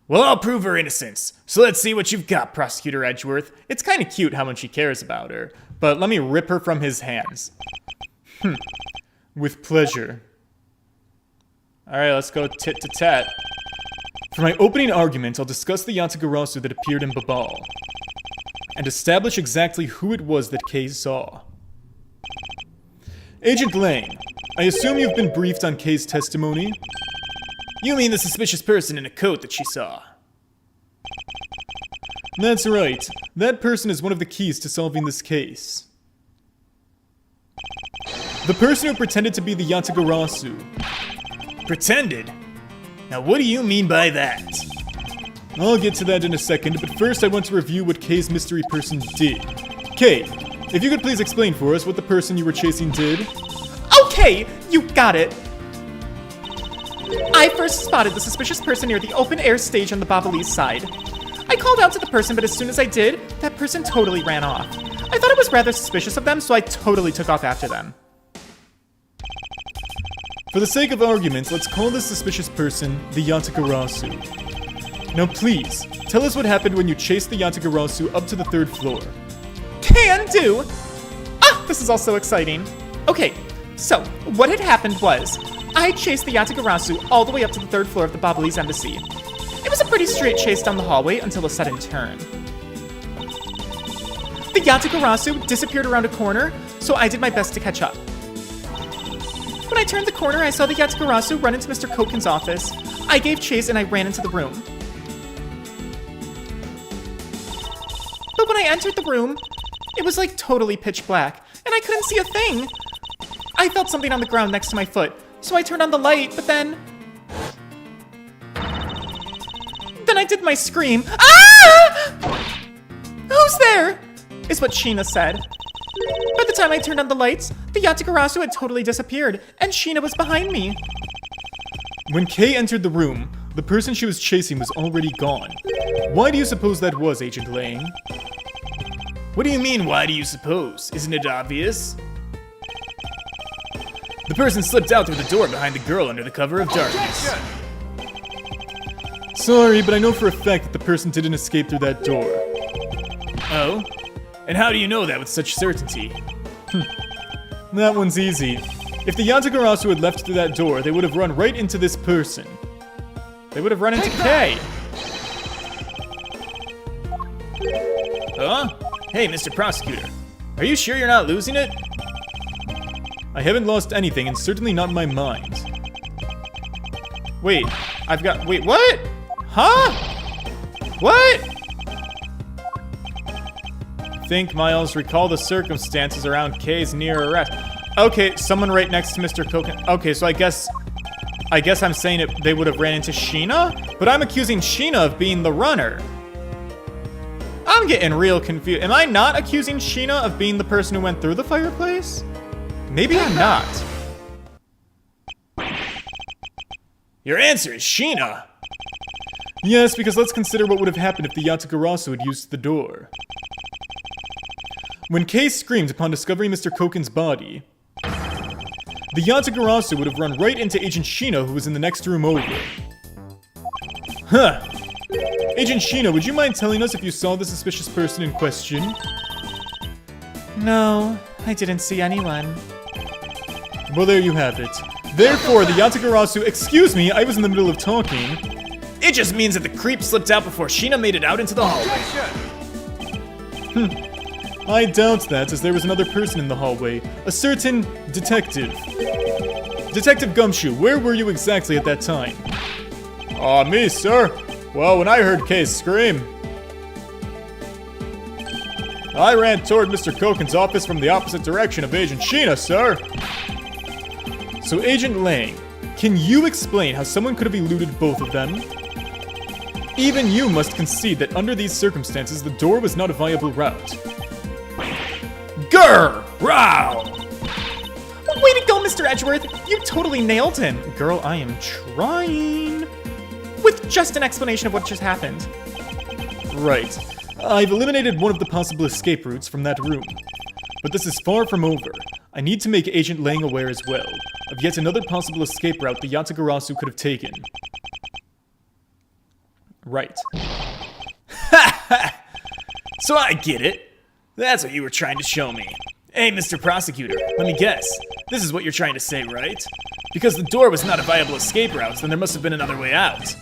Well, I'll prove her innocence. So let's see what you've got, Prosecutor Edgeworth. It's kind of cute how much he cares about her, but let me rip her from his hands. With pleasure. Alright, let's go tit to tat. For my opening argument, I'll discuss the Yatagarasu that appeared in Babal, and establish exactly who it was that Kay saw. Agent Lang, I assume you've been briefed on Kay's testimony? You mean the suspicious person in a coat that she saw? That's right. That person is one of the keys to solving this case. The person who pretended to be the Yatagarasu. Pretended? Now what do you mean by that? I'll get to that in a second, but first I want to review what Kay's mystery person did. Kay, if you could please explain for us what the person you were chasing did. Okay, you got it. I first spotted the suspicious person near the open-air stage on the Babalese side. I called out to the person, but as soon as I did, that person totally ran off. I thought it was rather suspicious of them, so I totally took off after them. For the sake of argument, let's call this suspicious person the Yatagarasu. Now please, tell us what happened when you chased the Yatagarasu up to the 3rd floor. Can do! Ah, this is all so exciting. Okay, so what had happened was, I chased the Yatagarasu all the way up to the 3rd floor of the Babalese embassy. It was a pretty straight chase down the hallway until a sudden turn. The Yatagarasu disappeared around a corner, so I did my best to catch up. When I turned the corner, I saw the Yatagarasu run into Mr. Koken's office. I gave chase and I ran into the room. But when I entered the room, it was like totally pitch black, and I couldn't see a thing. I felt something on the ground next to my foot, so I turned on the light, but then I did my scream. Ah! Who's there? Is what Shih-na said. By the time I turned on the lights, the Yatagarasu had totally disappeared, and Shih-na was behind me. When Kay entered the room, the person she was chasing was already gone. Why do you suppose that was, Agent Lang? What do you mean, why do you suppose? Isn't it obvious? The person slipped out through the door behind the girl under the cover of darkness. Sorry, but I know for a fact that the person didn't escape through that door. Oh? And how do you know that with such certainty? That one's easy. If the Yatagarasu had left through that door, they would have run right into this person. They would have run into Kay. Huh? Hey, Mr. Prosecutor. Are you sure you're not losing it? I haven't lost anything, and certainly not my mind. Wait, wait, what? Huh? What? Think, Miles, recall the circumstances around Kay's near arrest. Okay, someone right next to Mr. Koken. Okay, so I guess I'm saying they would have ran into Shih-na? But I'm accusing Shih-na of being the runner. I'm getting real confused. Am I not accusing Shih-na of being the person who went through the fireplace? Maybe I'm not. Your answer is Shih-na. Yes, because let's consider what would have happened if the Yatagarasu had used the door. When Kay screamed upon discovering Mr. Koken's body, the Yatagarasu would have run right into Agent Shih-na, who was in the next room over. Huh. Agent Shih-na, would you mind telling us if you saw the suspicious person in question? No, I didn't see anyone. Well, there you have it. Therefore, the Yatagarasu— excuse me, I was in the middle of talking. It just means that the creep slipped out before Shih-na made it out into the hallway. I doubt that, as there was another person in the hallway. A certain detective. Detective Gumshoe, where were you exactly at that time? Me, sir? Well, when I heard Kay scream, I ran toward Mr. Koken's office from the opposite direction of Agent Shih-na, sir. So, Agent Lang, can you explain how someone could have eluded both of them? Even you must concede that under these circumstances, the door was not a viable route. Grr! Row! Way to go, Mr. Edgeworth! You totally nailed him! Girl, I am trying. With just an explanation of what just happened. Right. I've eliminated one of the possible escape routes from that room. But this is far from over. I need to make Agent Lang aware as well of yet another possible escape route the Yatagarasu could have taken. Right. So I get it. That's what you were trying to show me. Hey, Mr. Prosecutor, let me guess. This is what you're trying to say, right? Because the door was not a viable escape route, then there must have been another way out.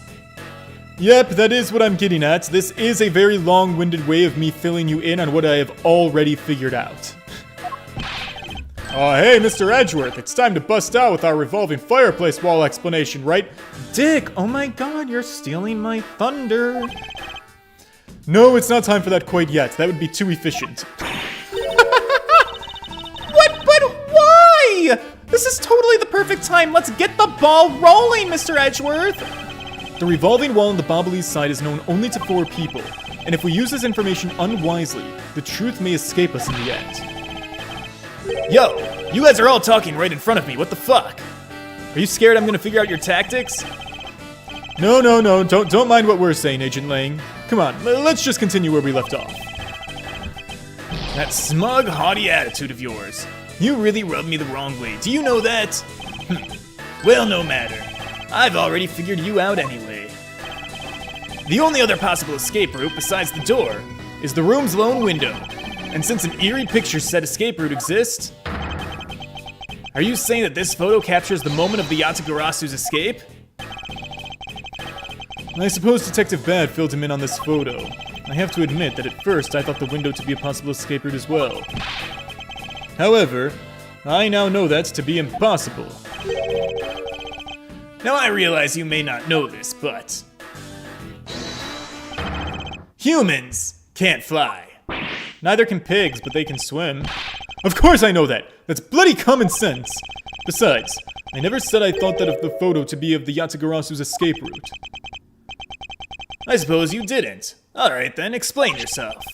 Yep, that is what I'm getting at. This is a very long-winded way of me filling you in on what I have already figured out. Hey, Mr. Edgeworth, it's time to bust out with our revolving fireplace wall explanation, right? Dick, oh my god, you're stealing my thunder. No, it's not time for that quite yet. That would be too efficient. What? But why? This is totally the perfect time. Let's get the ball rolling, Mr. Edgeworth. The revolving wall on the Bobbly's side is known only to 4 people, and if we use this information unwisely, the truth may escape us in the end. Yo, you guys are all talking right in front of me. What the fuck? Are you scared I'm gonna figure out your tactics? No, don't mind what we're saying, Agent Lang. Come on, let's just continue where we left off. That smug, haughty attitude of yours. You really rubbed me the wrong way. Do you know that? Well, no matter. I've already figured you out anyway. The only other possible escape route besides the door is the room's lone window. And since an eerie picture set escape route exists, are you saying that this photo captures the moment of the Yatagarasu's escape? I suppose Detective Bad filled him in on this photo. I have to admit that at first I thought the window to be a possible escape route as well. However, I now know that to be impossible. Now I realize you may not know this, but humans can't fly. Neither can pigs, but they can swim. Of course I know that! That's bloody common sense! Besides, I never said I thought that of the photo to be of the Yatagarasu's escape route. I suppose you didn't. Alright then, explain yourself.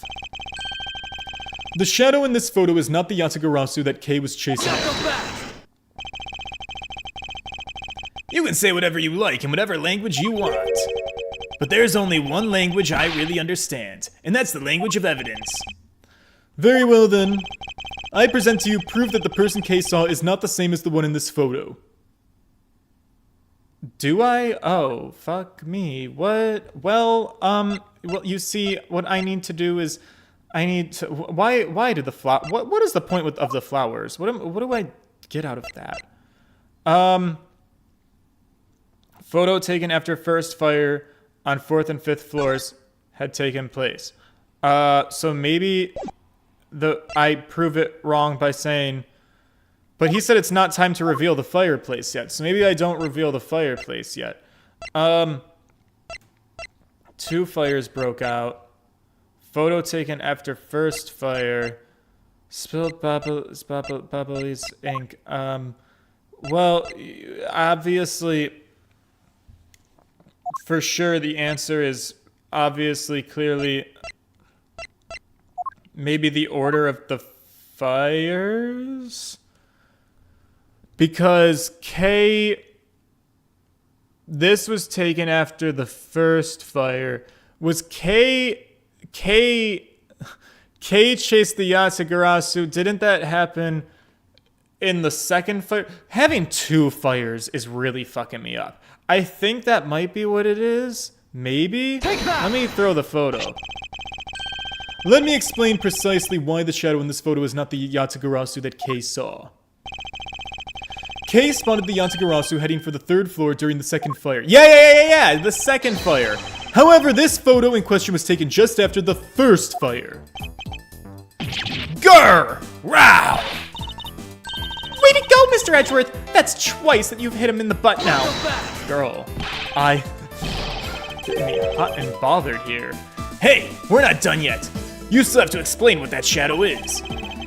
The shadow in this photo is not the Yatagarasu that Kay was chasing after. You can say whatever you like in whatever language you want. But there's only one language I really understand, and that's the language of evidence. Very well then. I present to you proof that the person Kay saw is not the same as the one in this photo. Do I? Oh, fuck me. What? Well, you see, what I need to do is, I need to, why do the what is the point of the flowers? What do I get out of that? Photo taken after first fire on 4th and 5th floors had taken place. So maybe I prove it wrong by saying, but he said it's not time to reveal the fireplace yet, so maybe I don't reveal the fireplace yet. 2 fires broke out. Photo taken after first fire. Spilled Bubbly's ink. Well, obviously, for sure the answer is obviously, clearly, maybe the order of the fires? Because this was taken after the first fire. Was Kay chased the Yatagarasu? Didn't that happen in the second fire? Having 2 fires is really fucking me up. I think that might be what it is. Maybe? Let me throw the photo. Let me explain precisely why the shadow in this photo is not the Yatagarasu that Kay saw. Kay spotted the Yatagarasu heading for the 3rd floor during the second fire. Yeah, the second fire. However, this photo in question was taken just after the first fire. Grr! Row! Way to go, Mr. Edgeworth! That's twice that you've hit him in the butt now. Girl, getting me hot and bothered here. Hey, we're not done yet. You still have to explain what that shadow is.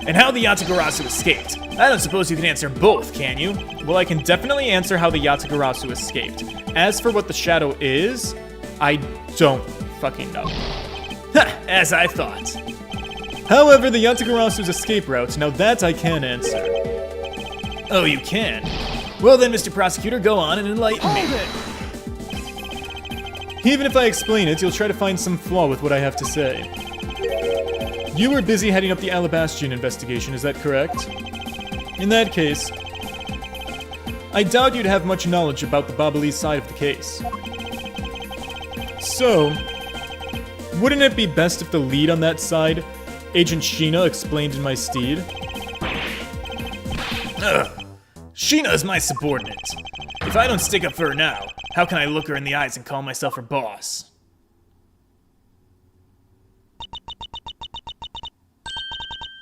And how the Yatagarasu escaped. I don't suppose you can answer both, can you? Well, I can definitely answer how the Yatagarasu escaped. As for what the shadow is, I don't fucking know. Ha! As I thought. However, the Yatagarasu's escape route, now that I can answer. Oh, you can? Well then, Mr. Prosecutor, go on and enlighten me. Even if I explain it, you'll try to find some flaw with what I have to say. You were busy heading up the Alabastian investigation, is that correct? In that case, I doubt you'd have much knowledge about the Babalese side of the case. So, wouldn't it be best if the lead on that side, Agent Shih-na, explained in my stead? Shih-na is my subordinate. If I don't stick up for her now, how can I look her in the eyes and call myself her boss?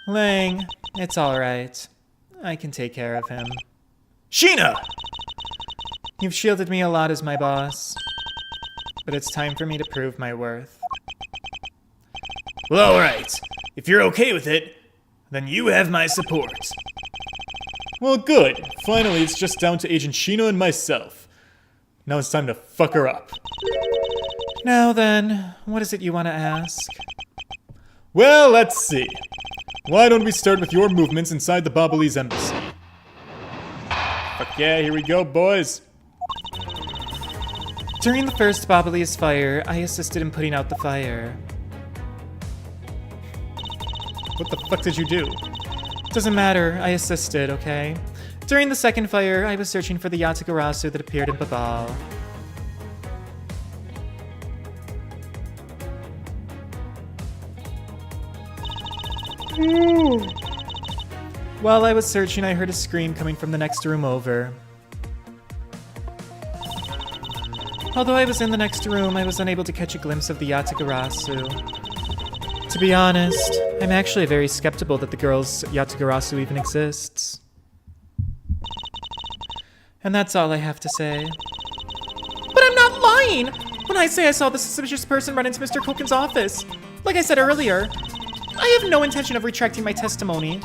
Lang, it's alright. I can take care of him. Shih-na! You've shielded me a lot as my boss, but it's time for me to prove my worth. Well, alright. If you're okay with it, then you have my support. Well, good. Finally, it's just down to Agent Shih-na and myself. Now it's time to fuck her up. Now then, what is it you want to ask? Well, let's see. Why don't we start with your movements inside the Babalese embassy? Fuck yeah, here we go, boys. During the first Babalese fire, I assisted in putting out the fire. What the fuck did you do? Doesn't matter, I assisted, okay? During the second fire, I was searching for the Yatagarasu that appeared in Babal. While I was searching, I heard a scream coming from the next room over. Although I was in the next room, I was unable to catch a glimpse of the Yatagarasu. To be honest, I'm actually very skeptical that the girl's Yatagarasu even exists. And that's all I have to say. But I'm not lying when I say I saw the suspicious person run into Mr. Koken's office. Like I said earlier, I have no intention of retracting my testimony.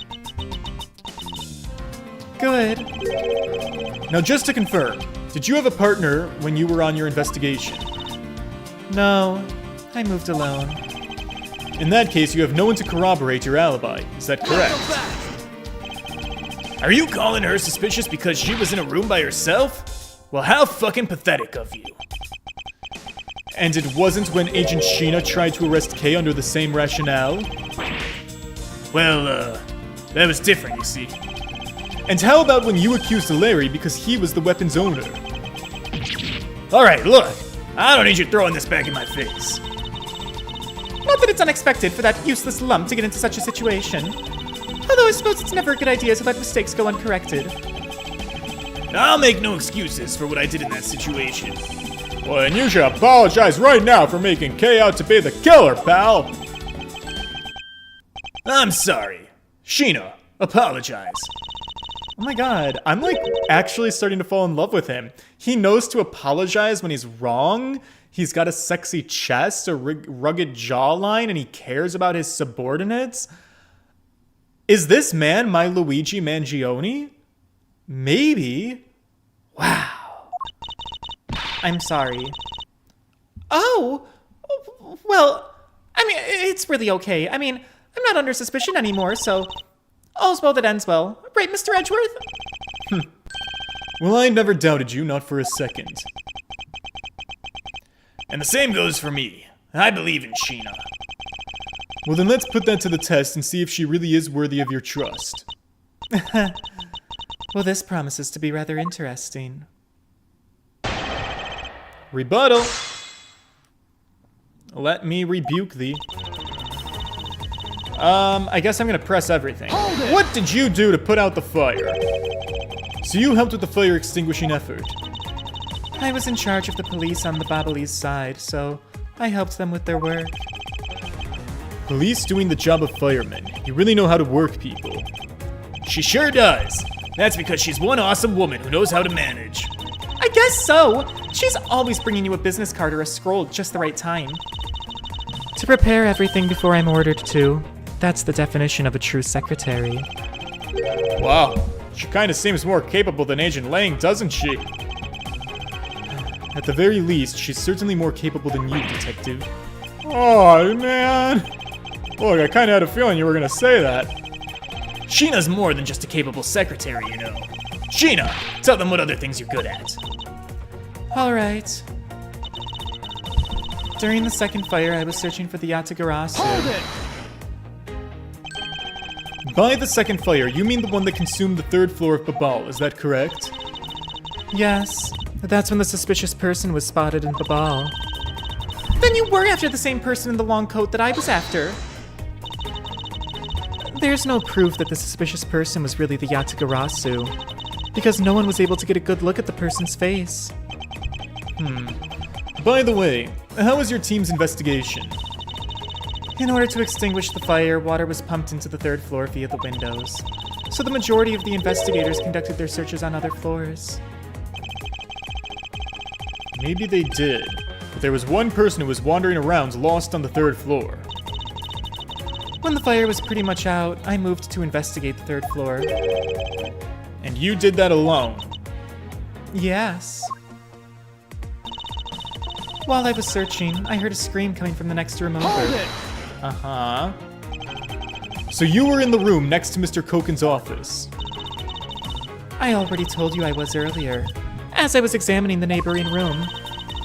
Good. Now, just to confirm, did you have a partner when you were on your investigation? No, I moved alone. In that case, you have no one to corroborate your alibi. Is that correct? Are you calling her suspicious because she was in a room by herself? Well, how fucking pathetic of you. And it wasn't when Agent Shih-na tried to arrest Kay under the same rationale? Well, that was different, you see. And how about when you accused Larry because he was the weapon's owner? Alright, look. I don't need you throwing this back in my face. Not that it's unexpected for that useless lump to get into such a situation. Although I suppose it's never a good idea to let mistakes go uncorrected. I'll make no excuses for what I did in that situation. Well, then you should apologize right now for making Kay out to be the killer, pal! I'm sorry. Shih-na, apologize. Oh my god, I'm like actually starting to fall in love with him. He knows to apologize when he's wrong. He's got a sexy chest, a rugged jawline, and he cares about his subordinates. Is this man my Luigi Mangione? Maybe. Wow. I'm sorry. Oh! Well, I mean, it's really okay. I mean, I'm not under suspicion anymore, so all's well that ends well. Right, Mr. Edgeworth? Well, I never doubted you, not for a second. And the same goes for me. I believe in Shih-na. Well, then let's put that to the test and see if she really is worthy of your trust. Well, this promises to be rather interesting. Rebuttal. Let me rebuke thee. I guess I'm gonna press everything. What did you do to put out the fire? So you helped with the fire extinguishing effort. I was in charge of the police on the Babalese side, so I helped them with their work. Police doing the job of firemen. You really know how to work people. She sure does. That's because she's one awesome woman who knows how to manage. I guess so. She's always bringing you a business card or a scroll at just the right time. To prepare everything before I'm ordered to. That's the definition of a true secretary. Wow, she kinda seems more capable than Agent Lang, doesn't she? At the very least, she's certainly more capable than you, Detective. Oh, man. Look, I kinda had a feeling you were gonna say that. Shih-na's more than just a capable secretary, you know. Shih-na, tell them what other things you're good at. Alright. During the second fire, I was searching for the Yatagarasu. Hold it! By the second fire, you mean the one that consumed the 3rd floor of Babal, is that correct? Yes, that's when the suspicious person was spotted in Babal. Then you were after the same person in the long coat that I was after. There's no proof that the suspicious person was really the Yatagarasu, because no one was able to get a good look at the person's face. By the way, how was your team's investigation? In order to extinguish the fire, water was pumped into the 3rd floor via the windows. So the majority of the investigators conducted their searches on other floors. Maybe they did, but there was one person who was wandering around lost on the 3rd floor. When the fire was pretty much out, I moved to investigate the 3rd floor. And you did that alone? Yes. While I was searching, I heard a scream coming from the next room over. Uh-huh. So you were in the room next to Mr. Koken's office? I already told you I was earlier. As I was examining the neighboring room,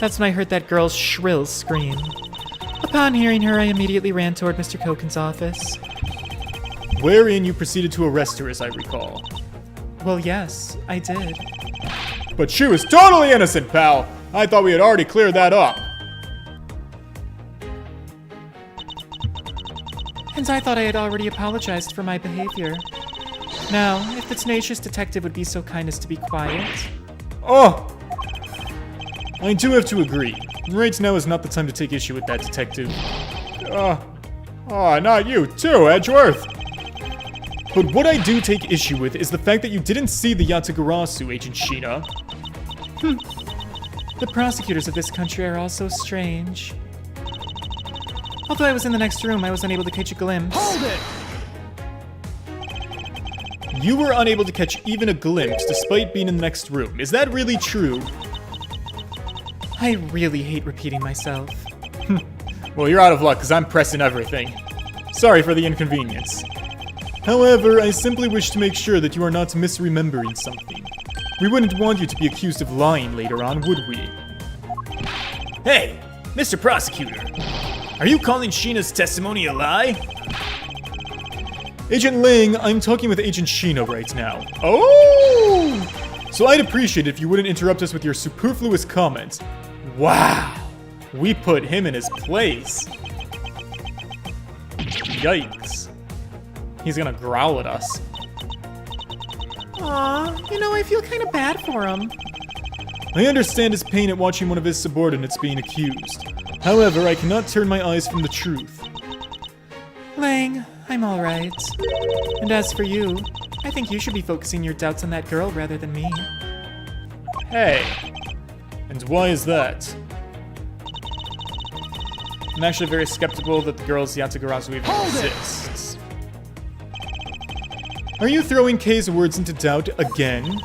that's when I heard that girl's shrill scream. Upon hearing her, I immediately ran toward Mr. Koken's office. Wherein you proceeded to arrest her, as I recall. Well, yes, I did. But she was totally innocent, pal. I thought we had already cleared that up. And I thought I had already apologized for my behavior. Now, if the tenacious detective would be so kind as to be quiet. Oh! I do have to agree. Right now is not the time to take issue with that, Detective. Not you too, Edgeworth. But what I do take issue with is the fact that you didn't see the Yatagarasu, Agent Shih-na. The prosecutors of this country are all so strange. Although I was in the next room, I was unable to catch a glimpse. Hold it! You were unable to catch even a glimpse despite being in the next room. Is that really true? I really hate repeating myself. Well, you're out of luck, because I'm pressing everything. Sorry for the inconvenience. However, I simply wish to make sure that you are not misremembering something. We wouldn't want you to be accused of lying later on, would we? Hey, Mr. Prosecutor. Are you calling Shih-na's testimony a lie? Agent Ling, I'm talking with Agent Shih-na right now. Oh! So I'd appreciate it if you wouldn't interrupt us with your superfluous comments. Wow. We put him in his place. Yikes. He's gonna growl at us. Aw, you know, I feel kind of bad for him. I understand his pain at watching one of his subordinates being accused. However, I cannot turn my eyes from the truth. Lang, I'm alright. And as for you, I think you should be focusing your doubts on that girl rather than me. Hey. And why is that? I'm actually very skeptical that the girl's Yatagarasu even exists. Are you throwing Kay's words into doubt again?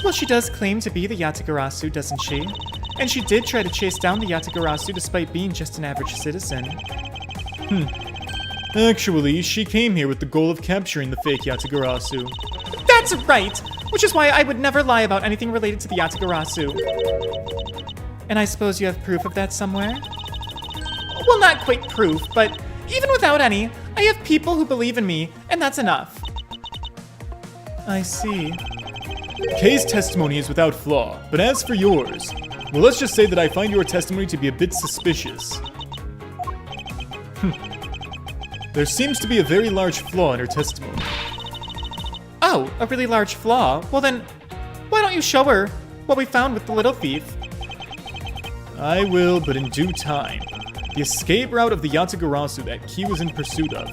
Well, she does claim to be the Yatagarasu, doesn't she? And she did try to chase down the Yatagarasu despite being just an average citizen. Actually, she came here with the goal of capturing the fake Yatagarasu. That's right! Which is why I would never lie about anything related to the Yatagarasu. And I suppose you have proof of that somewhere? Well, not quite proof, but even without any, I have people who believe in me, and that's enough. I see. Kay's testimony is without flaw, but as for yours, well, let's just say that I find your testimony to be a bit suspicious. There seems to be a very large flaw in her testimony. Oh, a really large flaw? Well then, why don't you show her what we found with the little thief? I will, but in due time. The escape route of the Yatagarasu that Kay was in pursuit of.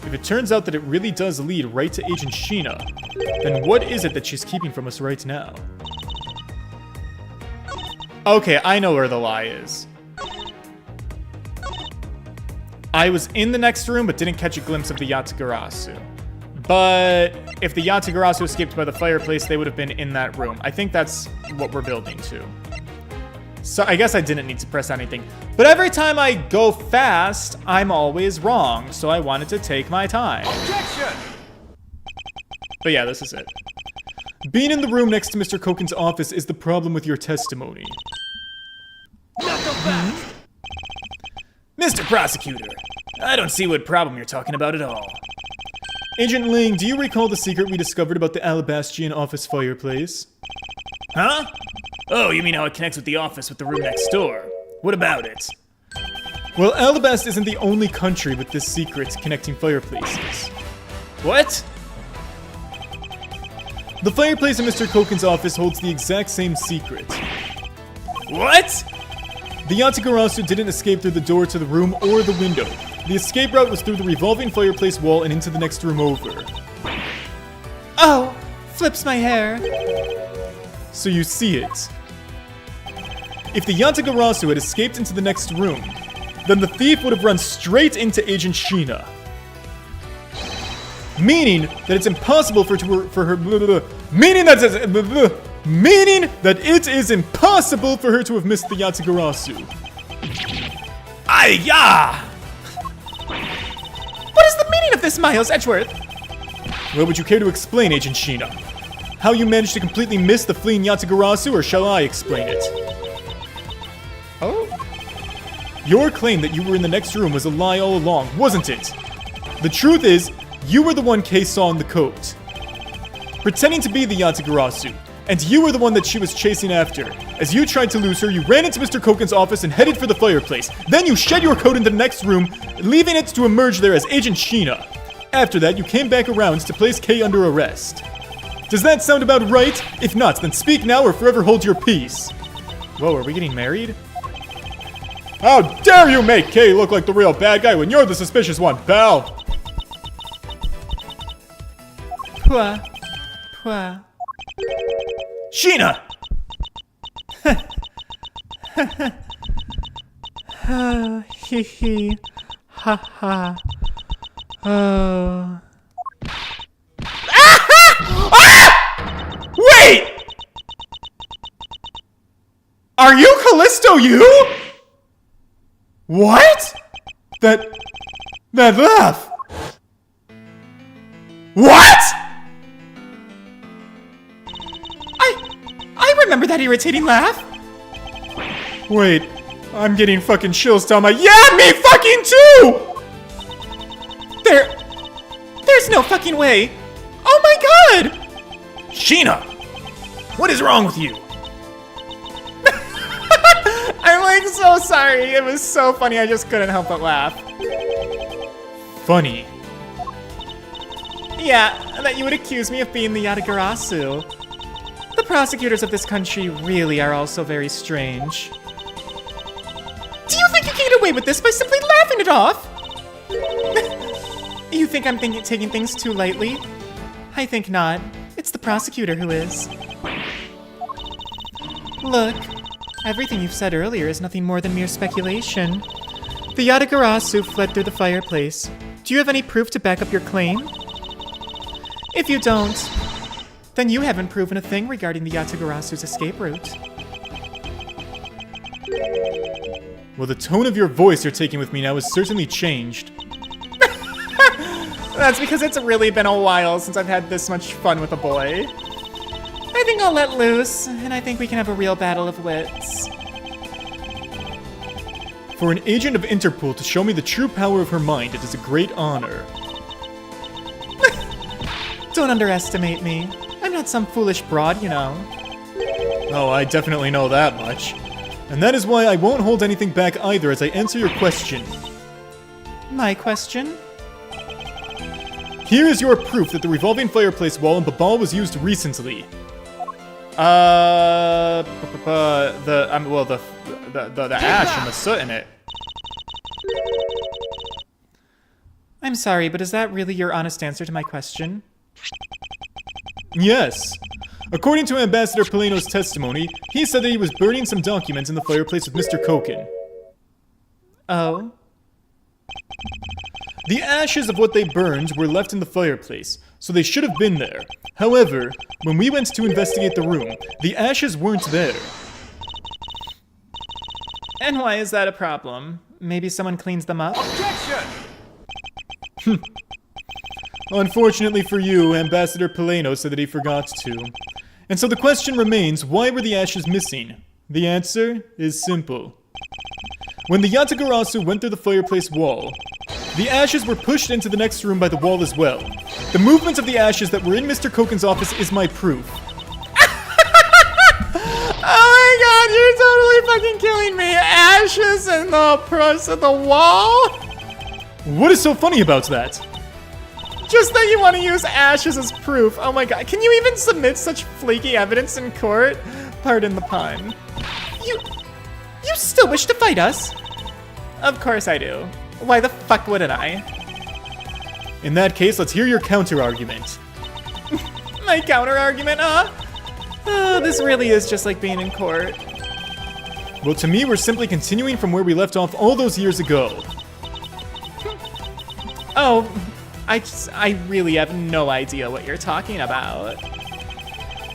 If it turns out that it really does lead right to Agent Shih-na, then what is it that she's keeping from us right now? Okay, I know where the lie is. I was in the next room but didn't catch a glimpse of the Yatagarasu. But if the Yatagarasu escaped by the fireplace, they would have been in that room. I think that's what we're building to. So I guess I didn't need to press anything. But every time I go fast, I'm always wrong. So I wanted to take my time. Objection! But yeah, this is it. Being in the room next to Mr. Koken's office is the problem with your testimony. Not so fast! Mr. Prosecutor, I don't see what problem you're talking about at all. Agent Ling, do you recall the secret we discovered about the Alabastrian office fireplace? Huh? Oh, you mean how it connects with the office with the room next door? What about it? Well, Alabast isn't the only country with this secret connecting fireplaces. What? The fireplace in Mr. Koken's office holds the exact same secret. What? The Yatagarasu didn't escape through the door to the room or the window. The escape route was through the revolving fireplace wall and into the next room over. Oh, flips my hair. So you see it. If the Yatagarasu had escaped into the next room, then the thief would have run straight into Agent Shih-na. Meaning that it's impossible meaning that it is impossible for her to have missed the Yatagarasu. Ay-ya! What is the meaning of this, Miles Edgeworth? Well, would you care to explain, Agent Shih-na? How you managed to completely miss the fleeing Yatagarasu, or shall I explain it? Oh? Your claim that you were in the next room was a lie all along, wasn't it? The truth is, you were the one Kay saw in the coat, pretending to be the Yatagarasu, and you were the one that she was chasing after. As you tried to lose her, you ran into Mr. Koken's office and headed for the fireplace. Then you shed your coat into the next room, leaving it to emerge there as Agent Shih-na. After that, you came back around to place Kay under arrest. Does that sound about right? If not, then speak now or forever hold your peace. Whoa, are we getting married? How dare you make Kay look like the real bad guy when you're the suspicious one, pal? Pua. Pua. Shih-na! Hee hee. Ha ha. Oh. Wait! Are you Callisto, you? What? That laugh! What? I remember that irritating laugh. Wait, I'm getting fucking chills down my— Yeah, me fucking too! There's no fucking way. Oh my god! Shih-na! What is wrong with you? I'm like so sorry. It was so funny. I just couldn't help but laugh. Funny. Yeah, that you would accuse me of being the Yatagarasu. The prosecutors of this country really are also very strange. Do you think you can get away with this by simply laughing it off? You think I'm taking things too lightly? I think not. It's the prosecutor who is. Look, everything you've said earlier is nothing more than mere speculation. The Yatagarasu fled through the fireplace. Do you have any proof to back up your claim? If you don't, then you haven't proven a thing regarding the Yatagarasu's escape route. Well, the tone of your voice you're taking with me now has certainly changed. That's because it's really been a while since I've had this much fun with a boy. I think I'll let loose, and I think we can have a real battle of wits. For an agent of Interpol to show me the true power of her mind, it is a great honor. Don't underestimate me. I'm not some foolish broad, you know. Oh, I definitely know that much. And that is why I won't hold anything back either as I answer your question. My question? Here is your proof that the revolving fireplace wall in Babal was used recently. The ash and the soot in it. I'm sorry, but is that really your honest answer to my question? Yes. According to Ambassador Payne's testimony, he said that he was burning some documents in the fireplace with Mr. Koken. Oh? The ashes of what they burned were left in the fireplace, so they should have been there. However, when we went to investigate the room, the ashes weren't there. And why is that a problem? Maybe someone cleans them up? Objection! Unfortunately for you, Ambassador Payne said that he forgot to. And so the question remains, why were the ashes missing? The answer is simple. When the Yatagarasu went through the fireplace wall, the ashes were pushed into the next room by the wall as well. The movement of the ashes that were in Mr. Koken's office is my proof. Oh my god, you're totally fucking killing me. Ashes in the press of the wall? What is so funny about that? Just that you want to use ashes as proof. Oh my god, can you even submit such flaky evidence in court? Pardon the pun. You still wish to fight us? Of course I do. Why the fuck wouldn't I? In that case, let's hear your counter-argument. My counter-argument, huh? This really is just like being in court. Well, to me, we're simply continuing from where we left off all those years ago. Oh, I really have no idea what you're talking about.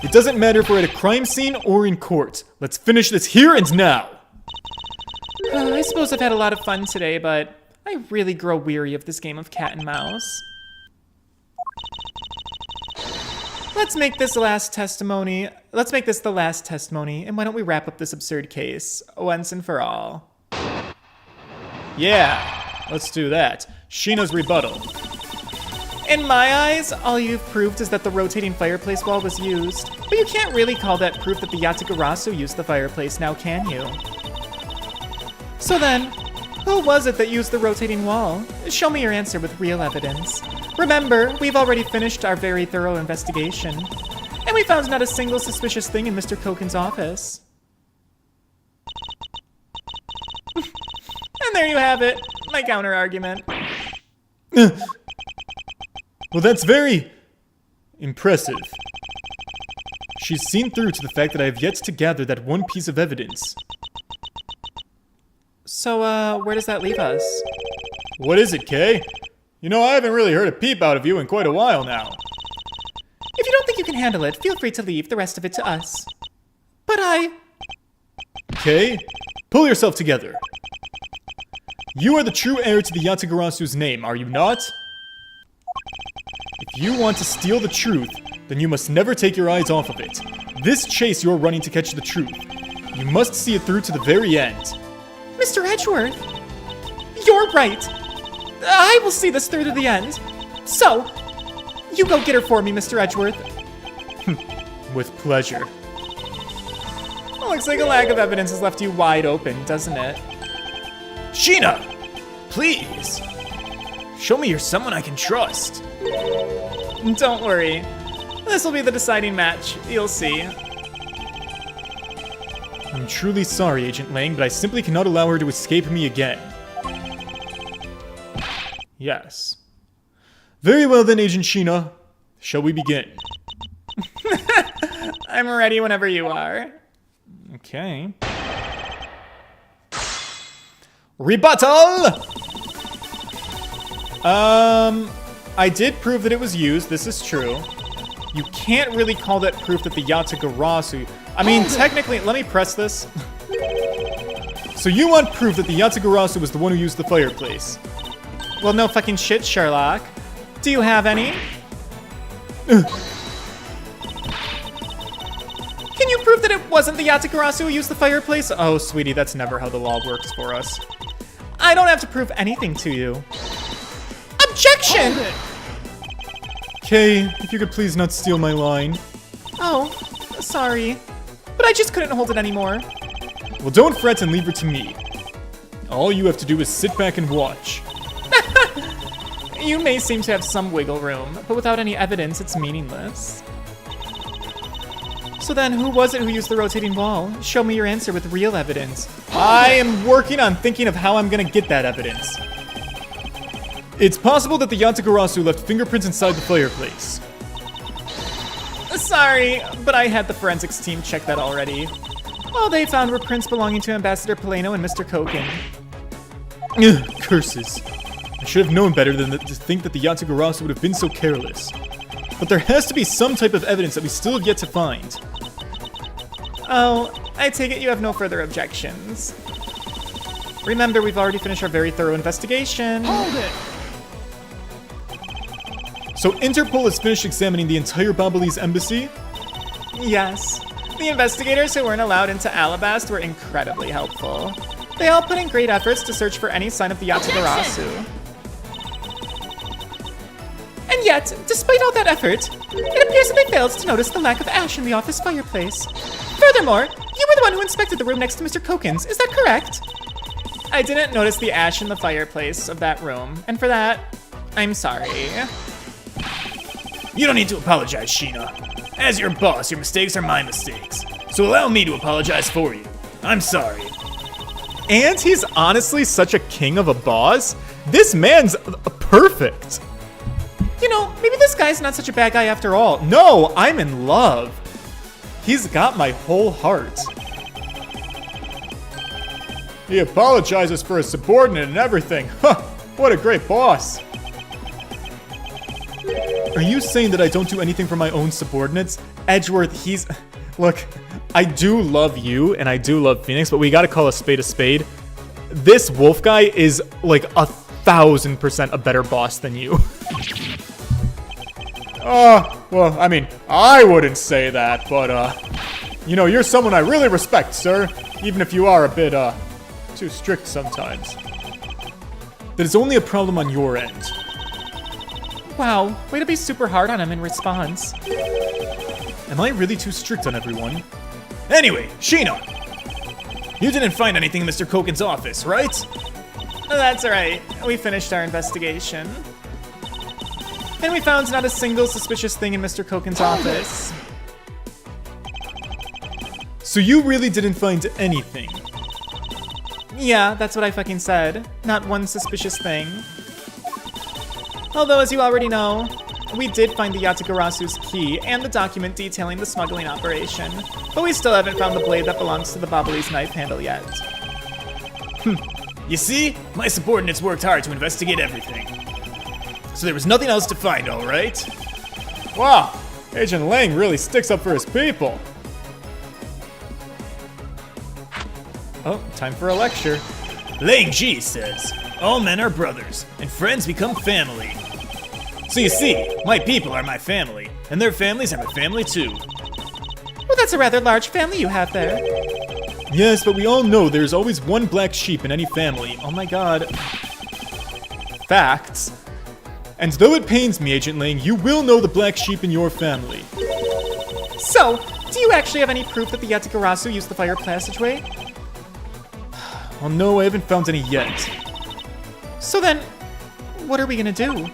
It doesn't matter if we're at a crime scene or in court. Let's finish this here and now. I suppose I've had a lot of fun today, but I really grow weary of this game of cat and mouse. Let's make this the last testimony, and why don't we wrap up this absurd case, once and for all. Yeah, let's do that. Shih-na's rebuttal. In my eyes, all you've proved is that the rotating fireplace wall was used. But you can't really call that proof that the Yatagarasu used the fireplace now, can you? So then, who was it that used the rotating wall? Show me your answer with real evidence. Remember, we've already finished our very thorough investigation, and we found not a single suspicious thing in Mr. Koken's office. And there you have it, my counter-argument. Well, that's very impressive. She's seen through to the fact that I have yet to gather that one piece of evidence. So, where does that leave us? What is it, Kay? You know, I haven't really heard a peep out of you in quite a while now. If you don't think you can handle it, feel free to leave the rest of it to us. But Kay, pull yourself together. You are the true heir to the Yatagarasu's name, are you not? If you want to steal the truth, then you must never take your eyes off of it. This chase you're running to catch the truth. You must see it through to the very end. Mr. Edgeworth, you're right. I will see this through to the end. So, you go get her for me, Mr. Edgeworth. With pleasure. Looks like a lack of evidence has left you wide open, doesn't it? Shih-na! Please! Show me you're someone I can trust. Don't worry. This will be the deciding match. You'll see. I'm truly sorry, Agent Lang, but I simply cannot allow her to escape me again. Yes. Very well then, Agent Shih-na. Shall we begin? I'm ready whenever you are. Okay. Rebuttal! I did prove that it was used, this is true. You can't really call that proof that the Yatagarasu... I mean, technically, let me press this. So you want proof that the Yatagarasu was the one who used the fireplace? Well, no fucking shit, Sherlock. Do you have any? Can you prove that it wasn't the Yatagarasu who used the fireplace? Oh, sweetie, that's never how the law works for us. I don't have to prove anything to you. Objection! Kay, if you could please not steal my line. Oh, sorry. But I just couldn't hold it anymore. Well, don't fret and leave her to me. All you have to do is sit back and watch. You may seem to have some wiggle room, but without any evidence, it's meaningless. So then, who was it who used the rotating wall? Show me your answer with real evidence. I am working on thinking of how I'm gonna get that evidence. It's possible that the Yatagarasu left fingerprints inside the fireplace. Sorry, but I had the forensics team check that already. All they found were prints belonging to Ambassador Payne and Mr. Koken. Ugh, curses. I should have known better than to think that the Yatagarasu would have been so careless. But there has to be some type of evidence that we still have yet to find. Oh, I take it you have no further objections. Remember, we've already finished our very thorough investigation. Hold it! So Interpol has finished examining the entire Babalese embassy? Yes. The investigators who weren't allowed into Alabast were incredibly helpful. They all put in great efforts to search for any sign of the Yatagarasu. And yet, despite all that effort, it appears that they failed to notice the lack of ash in the office fireplace. Furthermore, you were the one who inspected the room next to Mr. Kokins, is that correct? I didn't notice the ash in the fireplace of that room, and for that, I'm sorry. You don't need to apologize, Shih-na. As your boss, your mistakes are my mistakes. So allow me to apologize for you. I'm sorry. And he's honestly such a king of a boss. This man's perfect. You know, maybe this guy's not such a bad guy after all. No, I'm in love. He's got my whole heart. He apologizes for his subordinate and everything. Huh, what a great boss. Are you saying that I don't do anything for my own subordinates? Edgeworth, he's... Look, I do love you, and I do love Phoenix, but we gotta call a spade a spade. This wolf guy is, like, 1,000% a better boss than you. Well, I mean, I wouldn't say that, but, you know, you're someone I really respect, sir. Even if you are a bit, too strict sometimes. That is only a problem on your end. Wow, way to be super hard on him in response. Am I really too strict on everyone? Anyway, Shih-na, you didn't find anything in Mr. Kokins' office, right? That's alright, we finished our investigation. And we found not a single suspicious thing in Mr. Kokins' office. So you really didn't find anything? Yeah, that's what I fucking said. Not one suspicious thing. Although, as you already know, we did find the Yatagarasu's key and the document detailing the smuggling operation, but we still haven't found the blade that belongs to the Babalese knife handle yet. You see, my subordinates worked hard to investigate everything. So there was nothing else to find, alright? Wow, Agent Lang really sticks up for his people. Oh, time for a lecture. Lang Ji says, all men are brothers, and friends become family. So you see, my people are my family, and their families are my family too. Well, that's a rather large family you have there. Yes, but we all know there's always one black sheep in any family. Oh my god. Facts. And though it pains me, Agent Lang, you will know the black sheep in your family. So, do you actually have any proof that the Yatagarasu used the fire passageway? Oh no, I haven't found any yet. So then, what are we gonna do?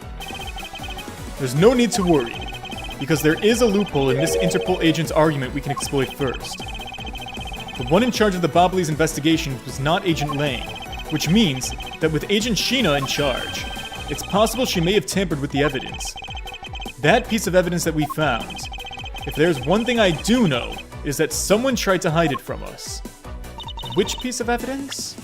There's no need to worry, because there is a loophole in this Interpol agent's argument we can exploit first. The one in charge of the Babalese investigation was not Agent Lang, which means that with Agent Shih-na in charge, it's possible she may have tampered with the evidence. That piece of evidence that we found, if there's one thing I do know, is that someone tried to hide it from us. Which piece of evidence?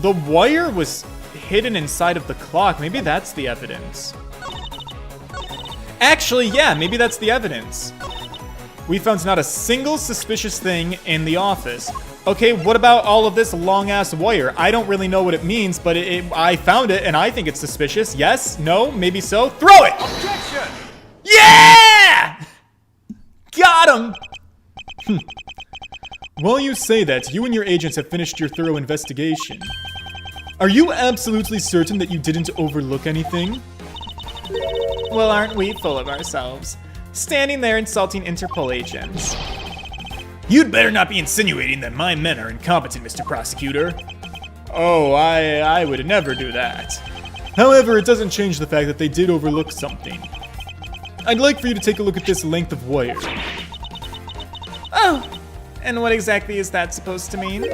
The wire was hidden inside of the clock. Maybe that's the evidence. Actually, yeah, maybe that's the evidence. We found not a single suspicious thing in the office. Okay, what about all of this long-ass wire? I don't really know what it means, but I found it, and I think it's suspicious. Yes? No? Maybe so? Throw it! Objection! Yeah! Got him! While you say that, you and your agents have finished your thorough investigation. Are you absolutely certain that you didn't overlook anything? Well, aren't we full of ourselves? Standing there insulting Interpol agents. You'd better not be insinuating that my men are incompetent, Mr. Prosecutor. Oh, I would never do that. However, it doesn't change the fact that they did overlook something. I'd like for you to take a look at this length of wire. Oh, and what exactly is that supposed to mean?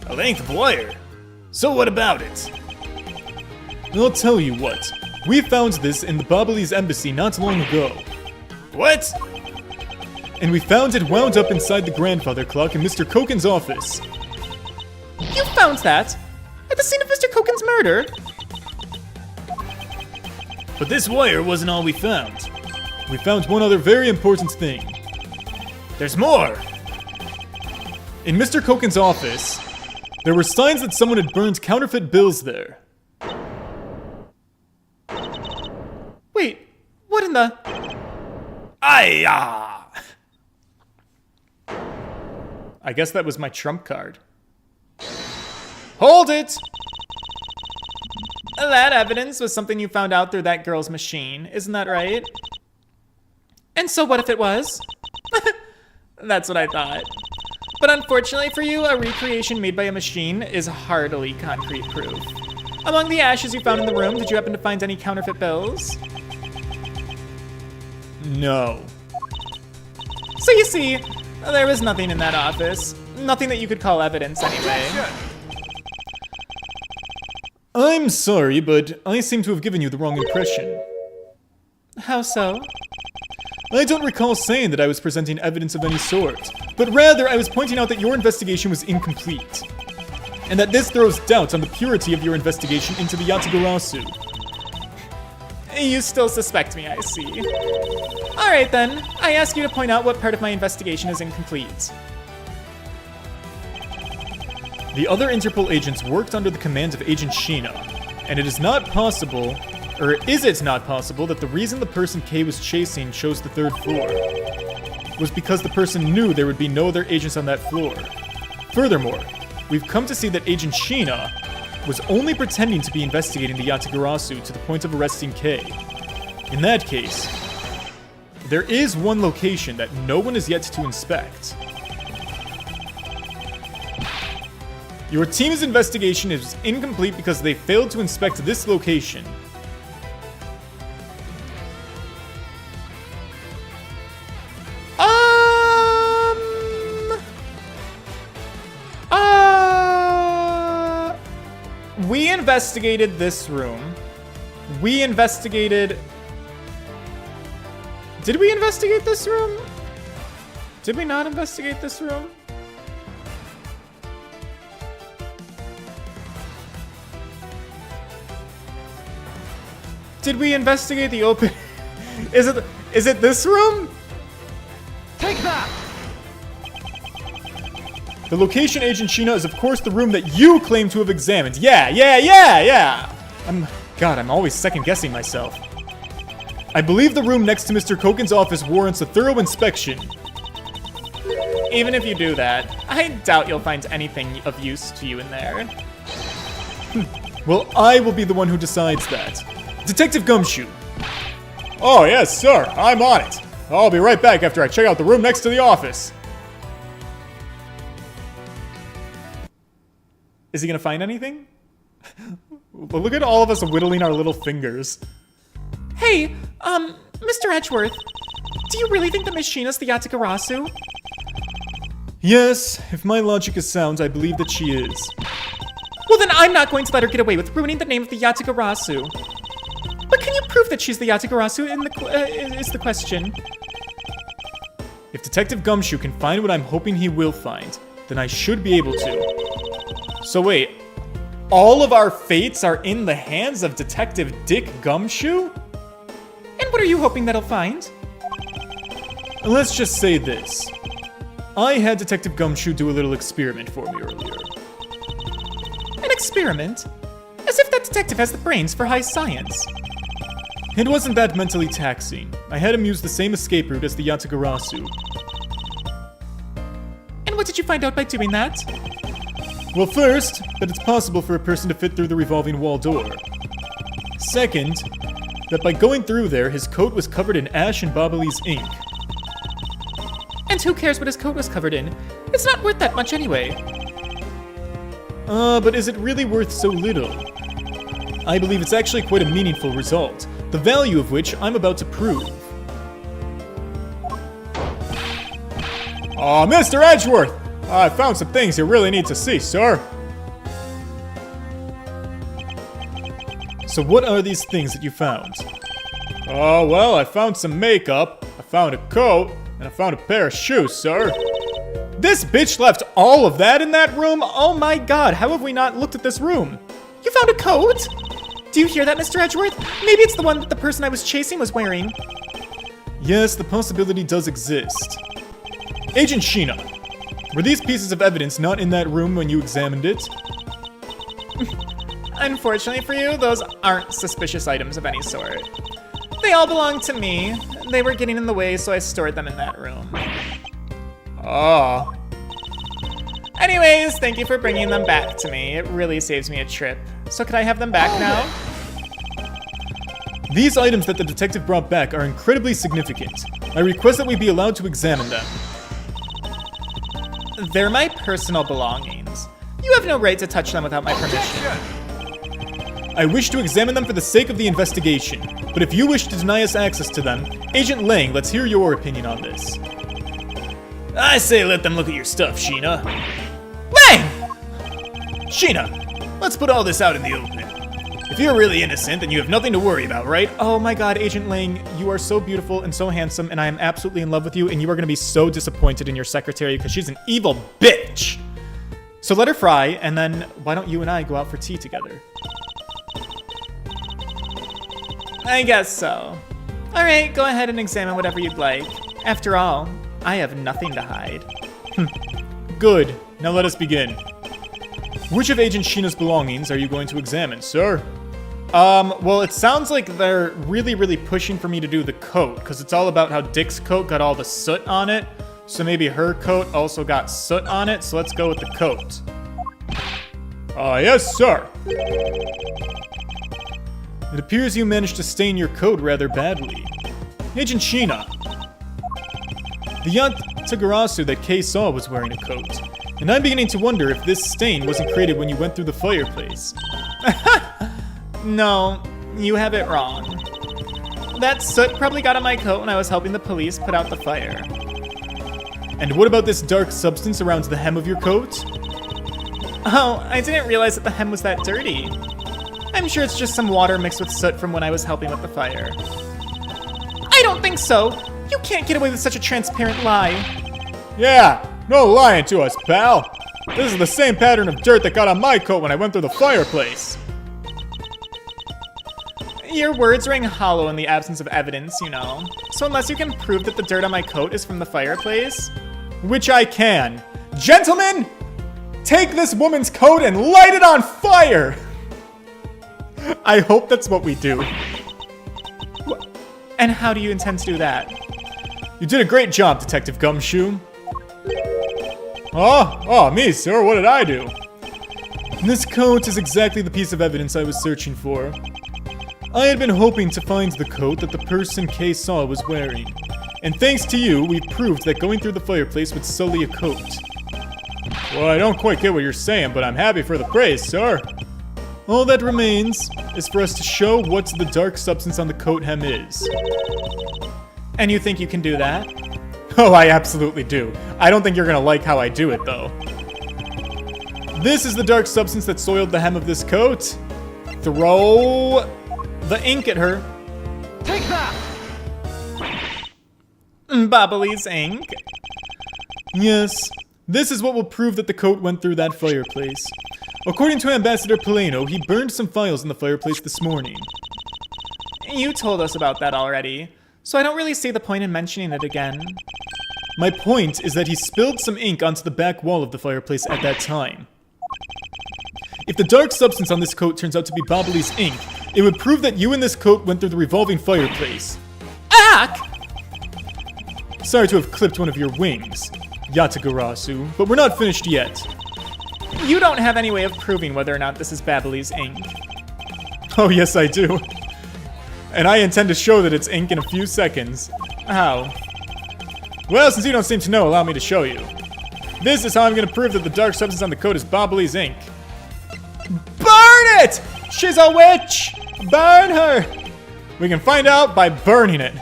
A length of wire? So what about it? I'll tell you what. We found this in the Babalese embassy not long ago. What? And we found it wound up inside the grandfather clock in Mr. Koken's office. You found that? At the scene of Mr. Koken's murder? But this wire wasn't all we found. We found one other very important thing. There's more! In Mr. Koken's office, there were signs that someone had burned counterfeit bills there. Wait, what in the... I guess that was my trump card. Hold it! That evidence was something you found out through that girl's machine, isn't that right? And so what if it was? That's what I thought. But unfortunately for you, a recreation made by a machine is hardly concrete proof. Among the ashes you found in the room, did you happen to find any counterfeit bills? No. So you see, there was nothing in that office. Nothing that you could call evidence anyway. I'm sorry, but I seem to have given you the wrong impression. How so? I don't recall saying that I was presenting evidence of any sort, but rather I was pointing out that your investigation was incomplete, and that this throws doubt on the purity of your investigation into the Yatagarasu. You still suspect me, I see. Alright then, I ask you to point out what part of my investigation is incomplete. The other Interpol agents worked under the command of Agent Shih-na, and it is not possible, or is it not possible, that the reason the person K was chasing chose the 3rd floor was because the person knew there would be no other agents on that floor. Furthermore, we've come to see that Agent Shih-na was only pretending to be investigating the Yatagarasu to the point of arresting K. In that case, there is one location that no one is yet to inspect. Your team's investigation is incomplete because they failed to inspect this location. We investigated this room. We investigated... Did we investigate this room? Did we not investigate this room? Did we investigate the open... Is it this room? Take that! The location, Agent Shih-na, is of course the room that you claim to have examined. Yeah! I'm always second-guessing myself. I believe the room next to Mr. Koken's office warrants a thorough inspection. Even if you do that, I doubt you'll find anything of use to you in there. Well, I will be the one who decides that. Detective Gumshoe. Oh, yes, sir. I'm on it. I'll be right back after I check out the room next to the office. Is he gonna find anything? Well, look at all of us whittling our little fingers. Hey, Mr. Edgeworth, do you really think the machine is the Yatagarasu? Yes, if my logic is sound, I believe that she is. Well, then I'm not going to let her get away with ruining the name of the Yatagarasu. But can you prove that she's the Yatagarasu is the question. If Detective Gumshoe can find what I'm hoping he will find, then I should be able to. So wait, all of our fates are in the hands of Detective Dick Gumshoe? And what are you hoping that he'll find? Let's just say this. I had Detective Gumshoe do a little experiment for me earlier. An experiment? As if that detective has the brains for high science. It wasn't that mentally taxing. I had him use the same escape route as the Yatagarasu. And what did you find out by doing that? Well, first, that it's possible for a person to fit through the revolving wall door. Second, that by going through there, his coat was covered in ash and Bobbly's ink. And who cares what his coat was covered in? It's not worth that much anyway. But is it really worth so little? I believe it's actually quite a meaningful result, the value of which I'm about to prove. Oh, Mr. Edgeworth! I found some things you really need to see, sir. So what are these things that you found? Oh, well, I found some makeup, I found a coat, And I found a pair of shoes, sir. This bitch left all of that in that room? Oh my god, how have we not looked at this room? You found a coat? Do you hear that, Mr. Edgeworth? Maybe it's the one that the person I was chasing was wearing. Yes, the possibility does exist. Agent Shih-na, were these pieces of evidence not in that room when you examined it? Unfortunately for you, those aren't suspicious items of any sort. They all belong to me. They were getting in the way, so I stored them in that room. Oh. Anyways, thank you for bringing them back to me. It really saves me a trip. So could I have them back now? These items that the detective brought back are incredibly significant. I request that we be allowed to examine them. They're my personal belongings. You have no right to touch them without my permission. I wish to examine them for the sake of the investigation, but if you wish to deny us access to them, Agent Lang, let's hear your opinion on this. I say let them look at your stuff, Shih-na. Lang! Shih-na, let's put all this out in the open. If you're really innocent, then you have nothing to worry about, right? Oh my god, Agent Lang, you are so beautiful and so handsome, and I am absolutely in love with you, and you are going to be so disappointed in your secretary because she's an evil bitch. So let her fry, and then why don't you and I go out for tea together? I guess so. Alright, go ahead and examine whatever you'd like. After all, I have nothing to hide. Good. Now let us begin. Which of Agent Shih-na's belongings are you going to examine, sir? Well, it sounds like they're really pushing for me to do the coat, because it's all about how Dick's coat got all the soot on it. So maybe her coat also got soot on it, so let's go with the coat. Yes, sir. It appears you managed to stain your coat rather badly. Agent Shih-na. The Yatagarasu that Kay saw was wearing a coat, and I'm beginning to wonder if this stain wasn't created when you went through the fireplace. No, you have it wrong. That soot probably got on my coat when I was helping the police put out the fire. And what about this dark substance around the hem of your coat? Oh, I didn't realize that the hem was that dirty. I'm sure it's just some water mixed with soot from when I was helping with the fire. I don't think so! You can't get away with such a transparent lie. Yeah, no lying to us, pal. This is the same pattern of dirt that got on my coat when I went through the fireplace. Your words ring hollow in the absence of evidence, you know. So unless you can prove that the dirt on my coat is from the fireplace... Which I can. Gentlemen, take this woman's coat and light it on fire! I hope that's what we do. And how do you intend to do that? You did a great job, Detective Gumshoe. Oh, me, sir, what did I do? This coat is exactly the piece of evidence I was searching for. I had been hoping to find the coat that the person Kay saw was wearing. And thanks to you, we've proved that going through the fireplace would sully a coat. Well, I don't quite get what you're saying, but I'm happy for the praise, sir. All that remains is for us to show what the dark substance on the coat hem is. And you think you can do that? Oh, I absolutely do. I don't think you're gonna like how I do it, though. This is the dark substance that soiled the hem of this coat. Throw the ink at her. Take that! Bobbly's ink. Yes, this is what will prove that the coat went through that fireplace. According to Ambassador Payne, he burned some files in the fireplace this morning. You told us about that already, so I don't really see the point in mentioning it again. My point is that he spilled some ink onto the back wall of the fireplace at that time. If the dark substance on this coat turns out to be Bobbly's ink, it would prove that you and this coat went through the revolving fireplace. Ack! Sorry to have clipped one of your wings, Yatagarasu, but we're not finished yet. You don't have any way of proving whether or not this is Bobbly's ink. Oh, yes, I do. And I intend to show that it's ink in a few seconds. How? Well, since you don't seem to know, allow me to show you. This is how I'm going to prove that the dark substance on the coat is Bobbly's ink. Burn it! She's a witch! Burn her! We can find out by burning it.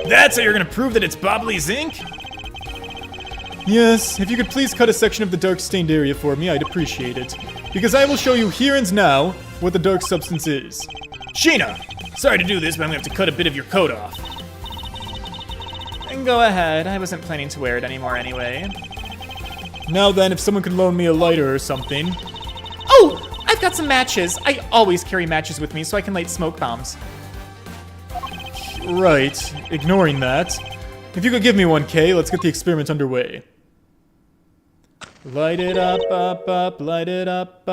That's how you're gonna prove that it's Bobbly's ink? Yes, if you could please cut a section of the dark stained area for me, I'd appreciate it. Because I will show you here and now what the dark substance is. Shih-na, sorry to do this, but I'm gonna have to cut a bit of your coat off. Go ahead. I wasn't planning to wear it anymore anyway. Now then, if someone could loan me a lighter or something. Oh! I've got some matches. I always carry matches with me so I can light smoke bombs. Right, ignoring that. If you could give me one, Kay, let's get the experiment underway. Light it up, up, light it up,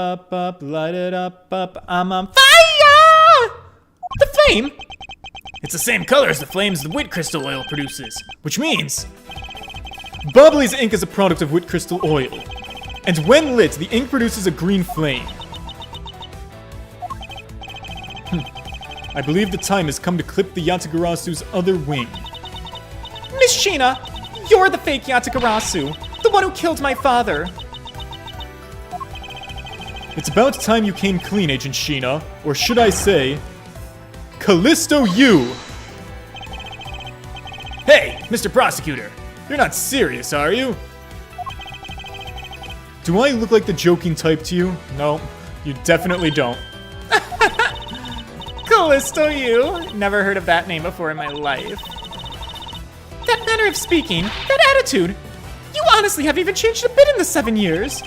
light it up, I'm on Fire! The flame? It's the same color as the flames the wit crystal oil produces, which means Bubbly's ink is a product of wit crystal oil. And when lit, the ink produces a green flame. I believe the time has come to clip the Yatagarasu's other wing. Miss Shih-na, you're the fake Yatagarasu, the one who killed my father. It's about time you came clean, Agent Shih-na, or should I say, Callisto you! hey, Mr. Prosecutor, you're not serious, are you? Do I look like the joking type to you? No, you definitely don't. Callisto you? Never heard of that name before in my life. That manner of speaking, that attitude, you honestly haven't even changed a bit in the 7 years.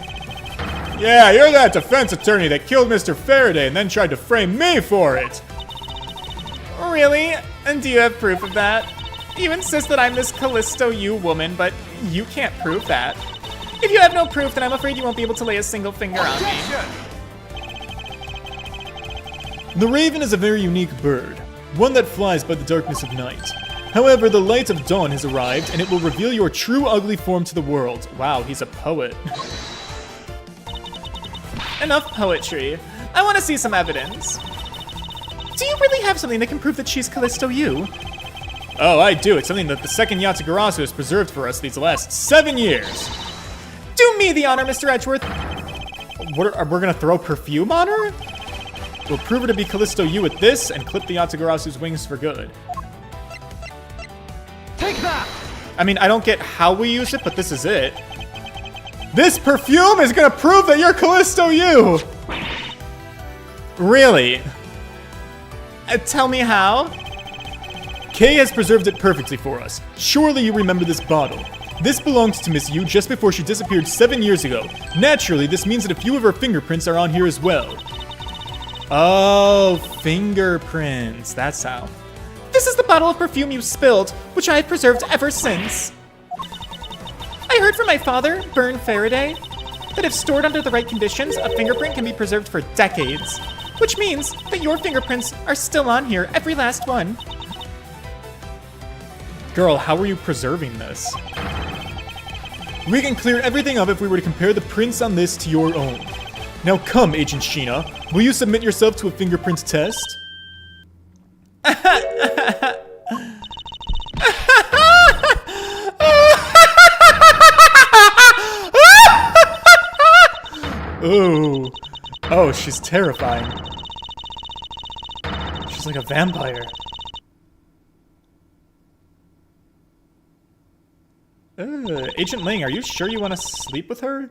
Yeah, you're that defense attorney that killed Mr. Faraday and then tried to frame me for it. Really? And do you have proof of that? You insist that I'm this Callisto you woman, but you can't prove that. If you have no proof, then I'm afraid you won't be able to lay a single finger on me. The raven is a very unique bird, one that flies by the darkness of night. However, the light of dawn has arrived, and it will reveal your true ugly form to the world. Wow, he's a poet. Enough poetry. I want to see some evidence. Do you really have something that can prove that she's Callisto you? Oh, I do. It's something that the second Yatagarasu has preserved for us these last 7 years. Do me the honor, Mr. Edgeworth. We're gonna throw perfume on her? We'll prove her to be Callisto you with this and clip the Yatagarasu's wings for good. Take that! I mean, I don't get how we use it, but this is it. This perfume is gonna prove that you're Callisto you! Really? Tell me how? Kay has preserved it perfectly for us. Surely you remember this bottle. This belonged to Miss Yu just before she disappeared 7 years ago. Naturally, this means that a few of her fingerprints are on here as well. Oh, fingerprints. That's how. This is the bottle of perfume you spilled, which I have preserved ever since. I heard from my father, Byrne Faraday, that if stored under the right conditions, a fingerprint can be preserved for decades. Which means that your fingerprints are still on here, every last one. Girl, how are you preserving this? We can clear everything up if we were to compare the prints on this to your own. Now come, Agent Shih-na. Will you submit yourself to a fingerprint test? Ooh. Oh, she's terrifying. She's like a vampire. Agent Ling, are you sure you want to sleep with her?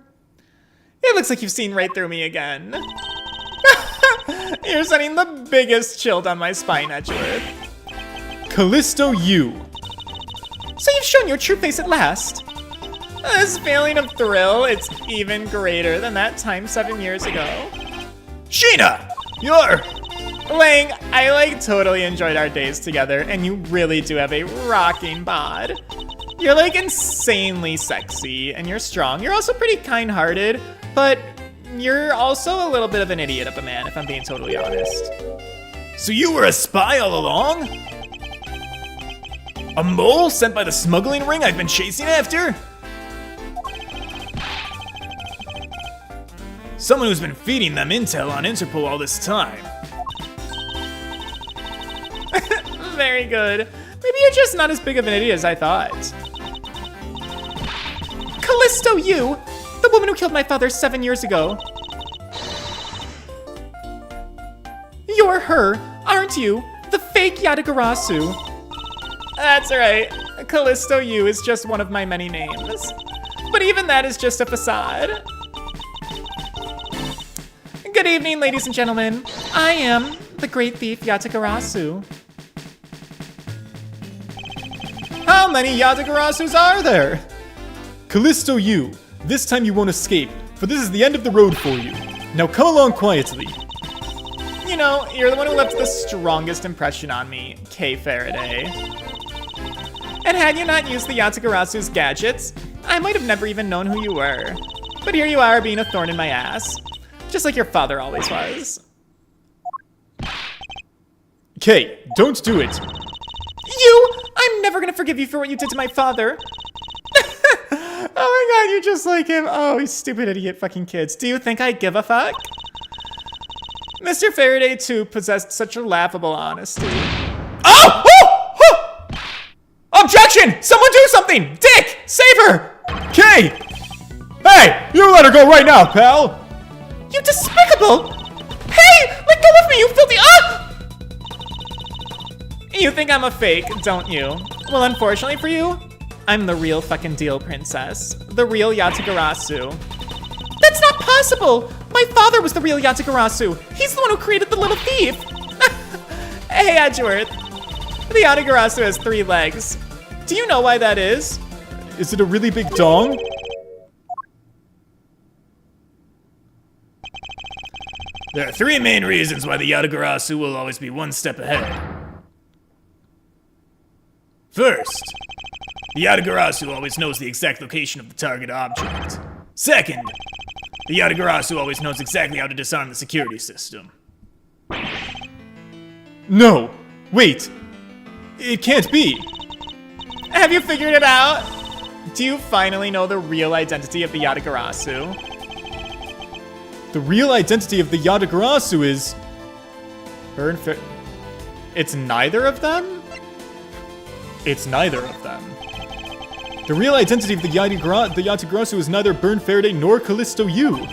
It looks like you've seen right through me again. You're sending the biggest chill down my spine, Edgeworth. Callisto you. So you've shown your true face at last. This feeling of thrill, it's even greater than that time 7 years ago. Shih-na, you're... Ling, I totally enjoyed our days together, and you really do have a rocking bod. You're insanely sexy, and you're strong. You're also pretty kind-hearted, but you're also a little bit of an idiot of a man, if I'm being totally honest. So you were a spy all along? A mole sent by the smuggling ring I've been chasing after? Someone who's been feeding them intel on Interpol all this time. Very good. Maybe you're just not as big of an idiot as I thought. Callisto you, the woman who killed my father 7 years ago. You're her, aren't you? The fake Yatagarasu. That's right. Callisto you is just one of my many names. But even that is just a facade. Good evening, ladies and gentlemen. I am the great thief Yatagarasu. How many Yatagarasus are there? Callisto you. This time you won't escape, for this is the end of the road for you. Now come along quietly. You know, you're the one who left the strongest impression on me, K. Faraday. And had you not used the Yatagarasu's gadgets, I might have never even known who you were. But here you are being a thorn in my ass. Just like your father always was. Kay, don't do it. I'm never gonna forgive you for what you did to my father. Oh my god, you're just like him. Oh, you stupid idiot fucking kids. Do you think I give a fuck? Mr. Faraday, too, possessed such a laughable honesty. Oh! Objection! Someone do something! Dick! Save her! Kay! Hey! You let her go right now, pal! You despicable! Hey! Let go of me, you filthy— You think I'm a fake, don't you? Well, unfortunately for you, I'm the real fucking deal, princess. The real Yatagarasu. That's not possible! My father was the real Yatagarasu. He's the one who created the little thief. Hey, Edgeworth. The Yatagarasu has 3 legs. Do you know why that is? Is it a really big dong? There are 3 main reasons why the Yatagarasu will always be 1 step ahead. First, the Yatagarasu always knows the exact location of the target object. Second, the Yatagarasu always knows exactly how to disarm the security system. No! Wait! It can't be! Have you figured it out? Do you finally know the real identity of the Yatagarasu? The real identity of the Yatagarasu is... It's neither of them? It's neither of them. The real identity of the Yatagarasu is neither Burn Faraday nor Callisto you.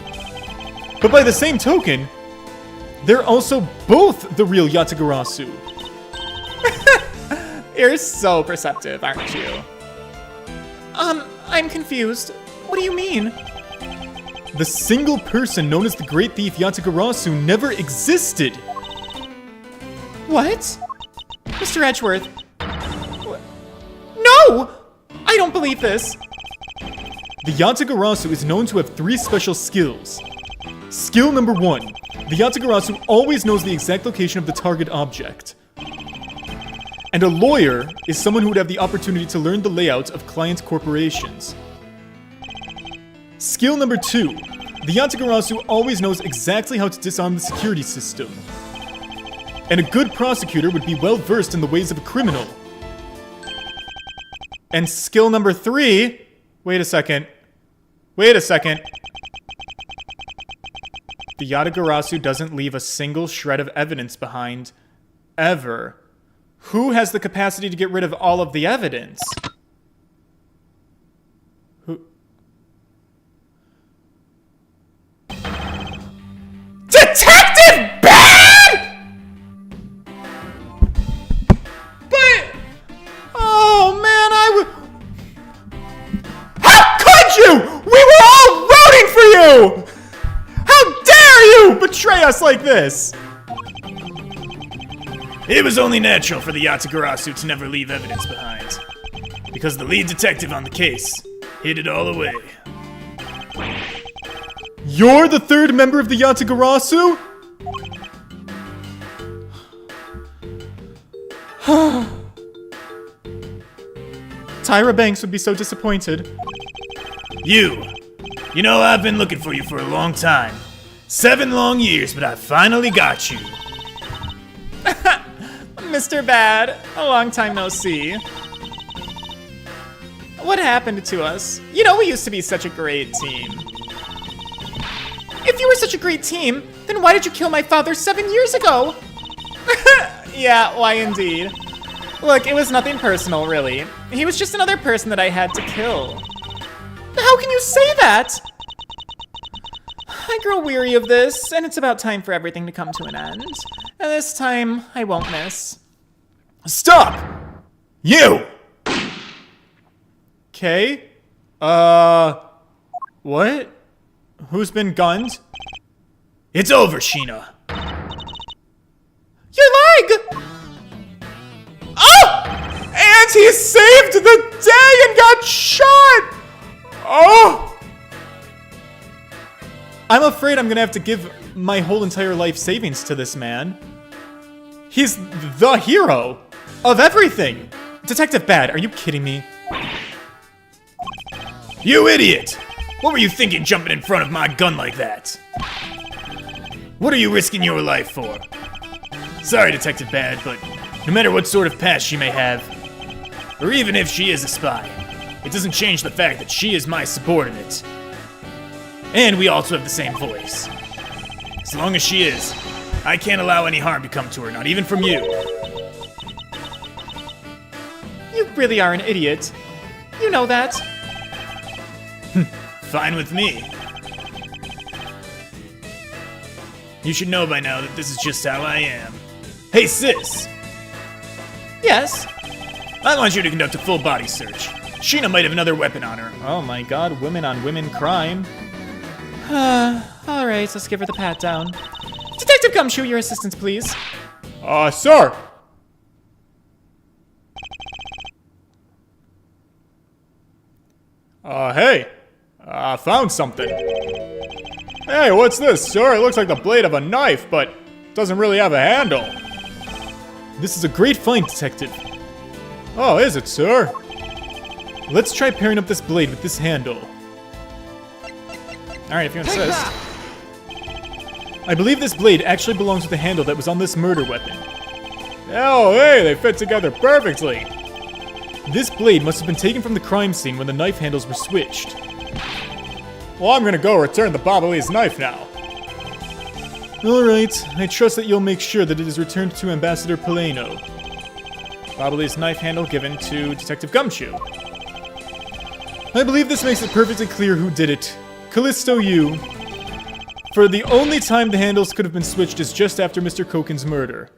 But by the same token, they're also both the real Yatagarasu. You're so perceptive, aren't you? I'm confused. What do you mean? The single person known as the Great Thief Yatagarasu never existed. What? Mr. Edgeworth. No! I don't believe this. The Yatagarasu is known to have 3 special skills. Skill number 1. The Yatagarasu always knows the exact location of the target object. And a lawyer is someone who would have the opportunity to learn the layout of client corporations. Skill number 2. The Yatagarasu always knows exactly how to disarm the security system. And a good prosecutor would be well versed in the ways of a criminal. And skill number 3... Wait a second. The Yatagarasu doesn't leave a single shred of evidence behind. Ever. Who has the capacity to get rid of all of the evidence? Who? Detective Bad! But... Oh, man, How could you? We were all rooting for you! How dare you betray us like this? It was only natural for the Yatagarasu to never leave evidence behind, because the lead detective on the case hid it all away. You're the 3rd member of the Yatagarasu? Tyra Banks would be so disappointed. You know I've been looking for you for a long time. 7 long years, but I finally got you. Mr. Bad, a long time no see. What happened to us? You know, we used to be such a great team. If you were such a great team, then why did you kill my father 7 years ago? Yeah, why indeed. Look, it was nothing personal, really. He was just another person that I had to kill. How can you say that? I grow weary of this, and it's about time for everything to come to an end. And this time, I won't miss. Stop! You! Okay. What? Who's been gunned? It's over, Shih-na. Your leg! Oh! And he saved the day and got shot! Oh! I'm afraid I'm gonna have to give my whole entire life savings to this man. He's the hero of everything. Detective Bad, are you kidding me? You idiot! What were you thinking jumping in front of my gun like that? What are you risking your life for? Sorry, Detective Bad, but no matter what sort of past she may have, or even if she is a spy, it doesn't change the fact that she is my subordinate. And we also have the same voice. As long as she is, I can't allow any harm to come to her, not even from you. You really are an idiot. You know that. Fine with me. You should know by now that this is just how I am. Hey, sis! Yes. I want you to conduct a full body search. Shih-na might have another weapon on her. Oh my god, women on women crime. Alright, let's give her the pat down. Detective Gumshoe, your assistance, please. Sir! Hey! I found something. Hey, what's this, sir? It looks like the blade of a knife, but doesn't really have a handle. This is a great find, detective. Oh, is it, sir? Let's try pairing up this blade with this handle. Alright, if you Take insist. that! I believe this blade actually belongs with the handle that was on this murder weapon. Oh, hey, they fit together perfectly. This blade must have been taken from the crime scene when the knife handles were switched. Well, I'm gonna go return the Babali's knife now. Alright, I trust that you'll make sure that it is returned to Ambassador Payne. Babali's knife handle given to Detective Gumshoe. I believe this makes it perfectly clear who did it. Callisto Yu. For the only time the handles could have been switched is just after Mr. Koken's murder.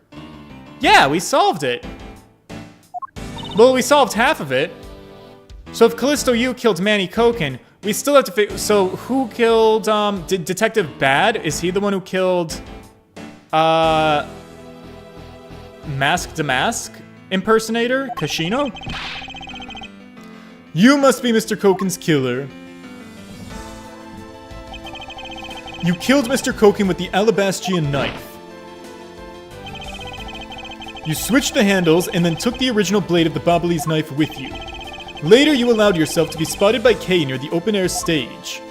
Yeah, we solved it. Well, we solved half of it. So if Callisto Yu killed Manny Koken, we still have to figure. So who killed Detective Bad? Is he the one who killed Mask Damask impersonator Kashino? You must be Mr. Koken's killer. You killed Mr. Koken with the Alabastrian knife. You switched the handles and then took the original blade of the Babali's knife with you. Later, you allowed yourself to be spotted by Kay near the open-air stage.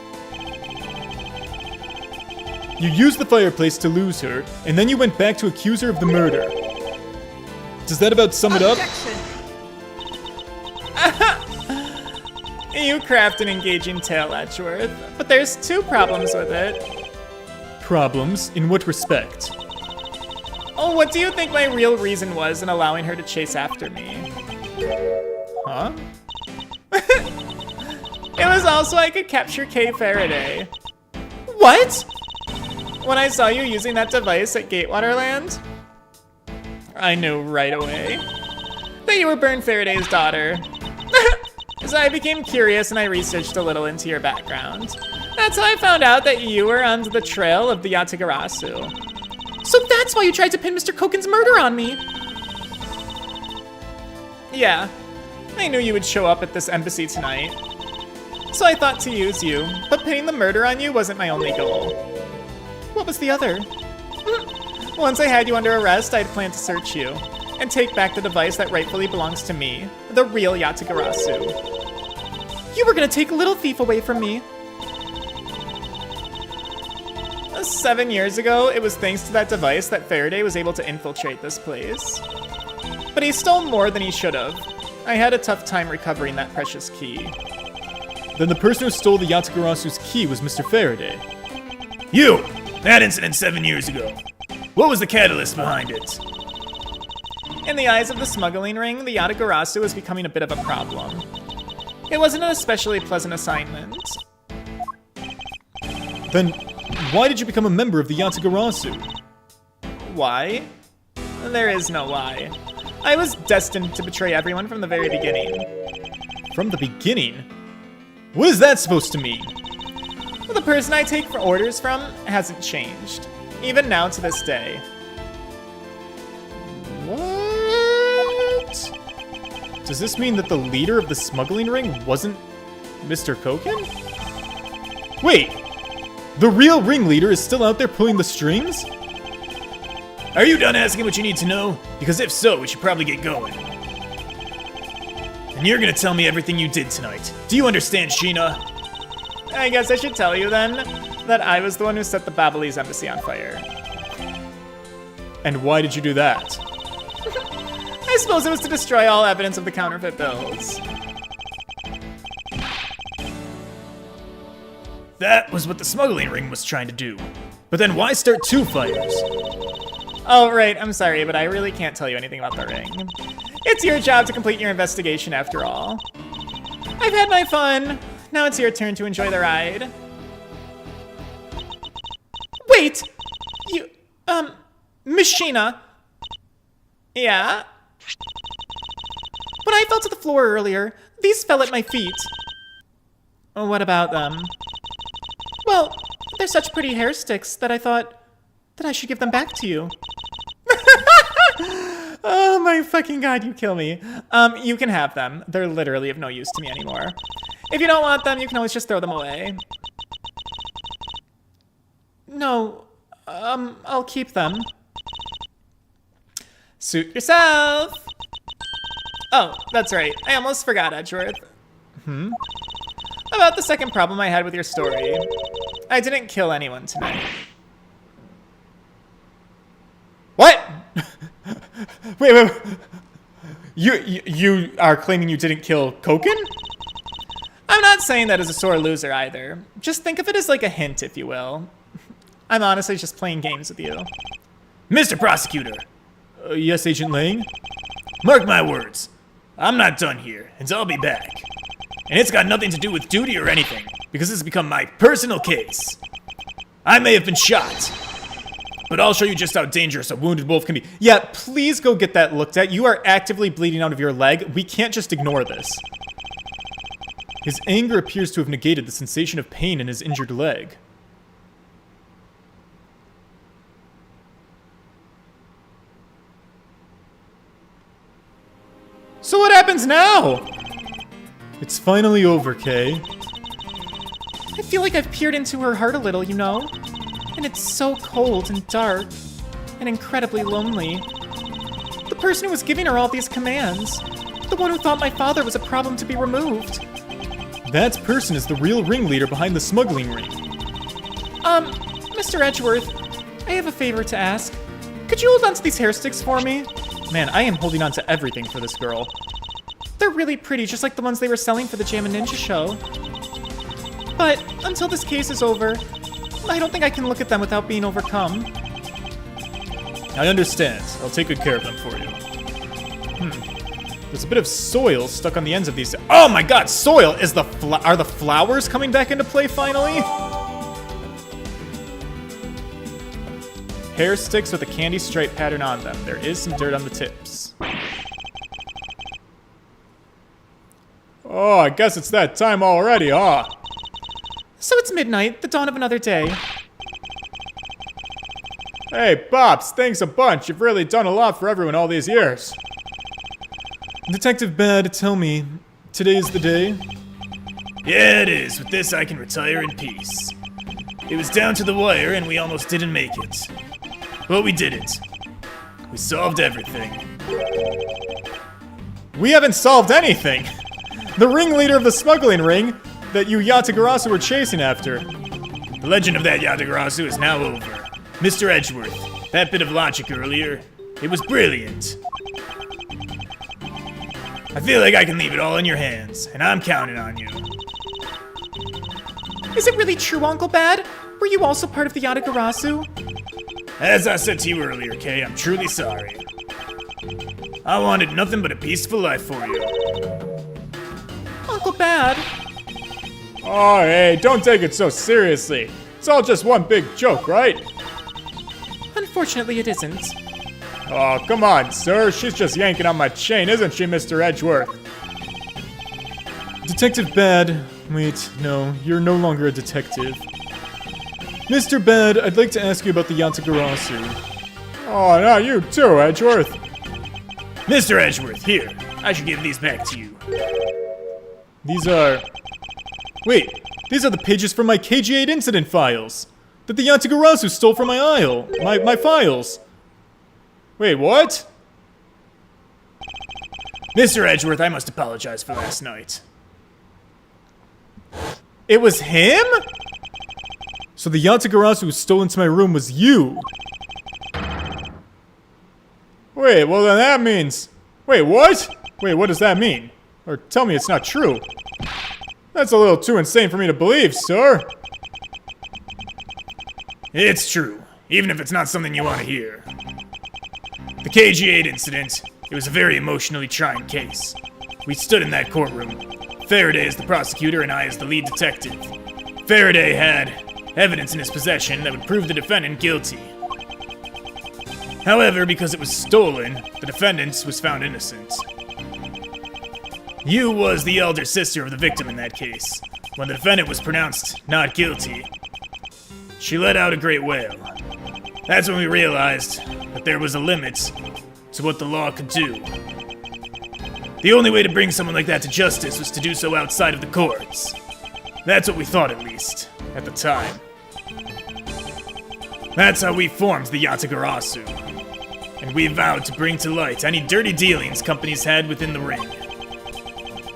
You used the fireplace to lose her, and then you went back to accuse her of the murder. Does that about sum it up? You craft an engaging tale, Edgeworth, but there's two problems with it. Problems? In what respect? Oh, what do you think my real reason was in allowing her to chase after me? Huh? It was also I could capture Kay Faraday. What? When I saw you using that device at Gatewaterland, I knew right away that you were Byrne Faraday's daughter. So I became curious and I researched a little into your background. That's how I found out that you were on the trail of the Yatagarasu. So that's why you tried to pin Mr. Koken's murder on me. Yeah, I knew you would show up at this embassy tonight. So I thought to use you, but pinning the murder on you wasn't my only goal. What was the other? Once I had you under arrest, I'd planned to search you and take back the device that rightfully belongs to me, the real Yatagarasu. You were gonna take Little Thief away from me. 7 years ago, it was thanks to that device that Faraday was able to infiltrate this place. But he stole more than he should have. I had a tough time recovering that precious key. Then the person who stole the Yatagarasu's key was Mr. Faraday. You! That incident 7 years ago. What was the catalyst behind it? In the eyes of the smuggling ring, the Yatagarasu was becoming a bit of a problem. It wasn't an especially pleasant assignment. Then, why did you become a member of the Yatagarasu? Why? There is no why. I was destined to betray everyone from the very beginning. From the beginning? What is that supposed to mean? The person I take for orders from hasn't changed, even now to this day. What? Does this mean that the leader of the smuggling ring wasn't Mr. Koken? Wait! The real ringleader is still out there pulling the strings? Are you done asking what you need to know? Because if so, we should probably get going. And you're gonna tell me everything you did tonight. Do you understand, Shih-na? I guess I should tell you then that I was the one who set the Babalese embassy on fire. And why did you do that? I suppose it was to destroy all evidence of the counterfeit bills. That was what the smuggling ring was trying to do. But then why start 2 fires? Oh, right, I'm sorry, but I really can't tell you anything about the ring. It's your job to complete your investigation after all. I've had my fun. Now it's your turn to enjoy the ride. Wait! You, Miss Shih-na. Yeah? When I fell to the floor earlier, these fell at my feet. What about them? Well, they're such pretty hair sticks that I thought that I should give them back to you. Oh my fucking god, you kill me. You can have them. They're literally of no use to me anymore. If you don't want them, you can always just throw them away. No, I'll keep them. Suit yourself. Oh, that's right. I almost forgot, Edgeworth. About the second problem I had with your story. I didn't kill anyone tonight. What? wait. You are claiming you didn't kill Koken? I'm not saying that as a sore loser either. Just think of it as like a hint, if you will. I'm honestly just playing games with you. Mr. Prosecutor, Yes, Agent Lang? mark my words. I'm not done here, and I'll be back. And it's got nothing to do with duty or anything, because it's become my personal case. I may have been shot, but I'll show you just how dangerous a wounded wolf can be. Yeah, please go get that looked at. You are actively bleeding out of your leg. We can't just ignore this. His anger appears to have negated the sensation of pain in his injured leg. So what happens now? It's finally over, Kay. I feel like I've peered into her heart a little, you know? And it's so cold and dark and incredibly lonely. The person who was giving her all these commands, the one who thought my father was a problem to be removed. That person is the real ringleader behind the smuggling ring. Mr. Edgeworth, I have a favor to ask. Could you hold on to these hair sticks for me? Man, I am holding on to everything for this girl. They're really pretty, just like the ones they were selling for the Jam and Ninja show. But until this case is over, I don't think I can look at them without being overcome. I understand. I'll take good care of them for you. There's a bit of soil stuck on the ends of these. Oh my god, soil! Are the flowers coming back into play finally? Hair sticks with a candy stripe pattern on them. There is some dirt on the tips. Oh, I guess it's that time already, huh? So it's midnight, the dawn of another day. Hey, Pops, thanks a bunch. You've really done a lot for everyone all these years. Detective Bad, tell me, today's the day? Yeah, it is. With this, I can retire in peace. It was down to the wire, and we almost didn't make it. But we did it. We solved everything. We haven't solved anything! The ringleader of the smuggling ring that you Yatagarasu were chasing after. The legend of that Yatagarasu is now over. Mr. Edgeworth, that bit of logic earlier, it was brilliant. I feel like I can leave it all in your hands, and I'm counting on you. Is it really true, Uncle Bad? Were you also part of the Yatagarasu? As I said to you earlier, Kay, I'm truly sorry. I wanted nothing but a peaceful life for you. Uncle Bad? Oh, hey, don't take it so seriously. It's all just one big joke, right? Unfortunately, it isn't. Oh, come on, sir. She's just yanking on my chain, isn't she, Mr. Edgeworth? Detective Bad. Wait, no, you're no longer a detective. Mr. Bad, I'd like to ask you about the Yatagarasu. Oh, no, you too, Edgeworth. Mr. Edgeworth, here. I should give these back to you. These are... Wait, these are the pages from my KG8 incident files that the Yatagarasu stole from my aisle. My files. Wait, what? Mr. Edgeworth, I must apologize for last night. It was him? So the Yatagarasu who stole into my room was you. Wait, well then that means... Wait, what? Wait, what does that mean? Or tell me it's not true. That's a little too insane for me to believe, sir. It's true, even if it's not something you want to hear. The KG8 incident, it was a very emotionally trying case. We stood in that courtroom. Faraday as the prosecutor and I as the lead detective. Faraday had evidence in his possession that would prove the defendant guilty. However, because it was stolen, the defendant was found innocent. You was the elder sister of the victim in that case. When the defendant was pronounced not guilty, she let out a great wail. That's when we realized that there was a limit to what the law could do. The only way to bring someone like that to justice was to do so outside of the courts. That's what we thought, at least, at the time. That's how we formed the Yatagarasu. And we vowed to bring to light any dirty dealings companies had within the ring,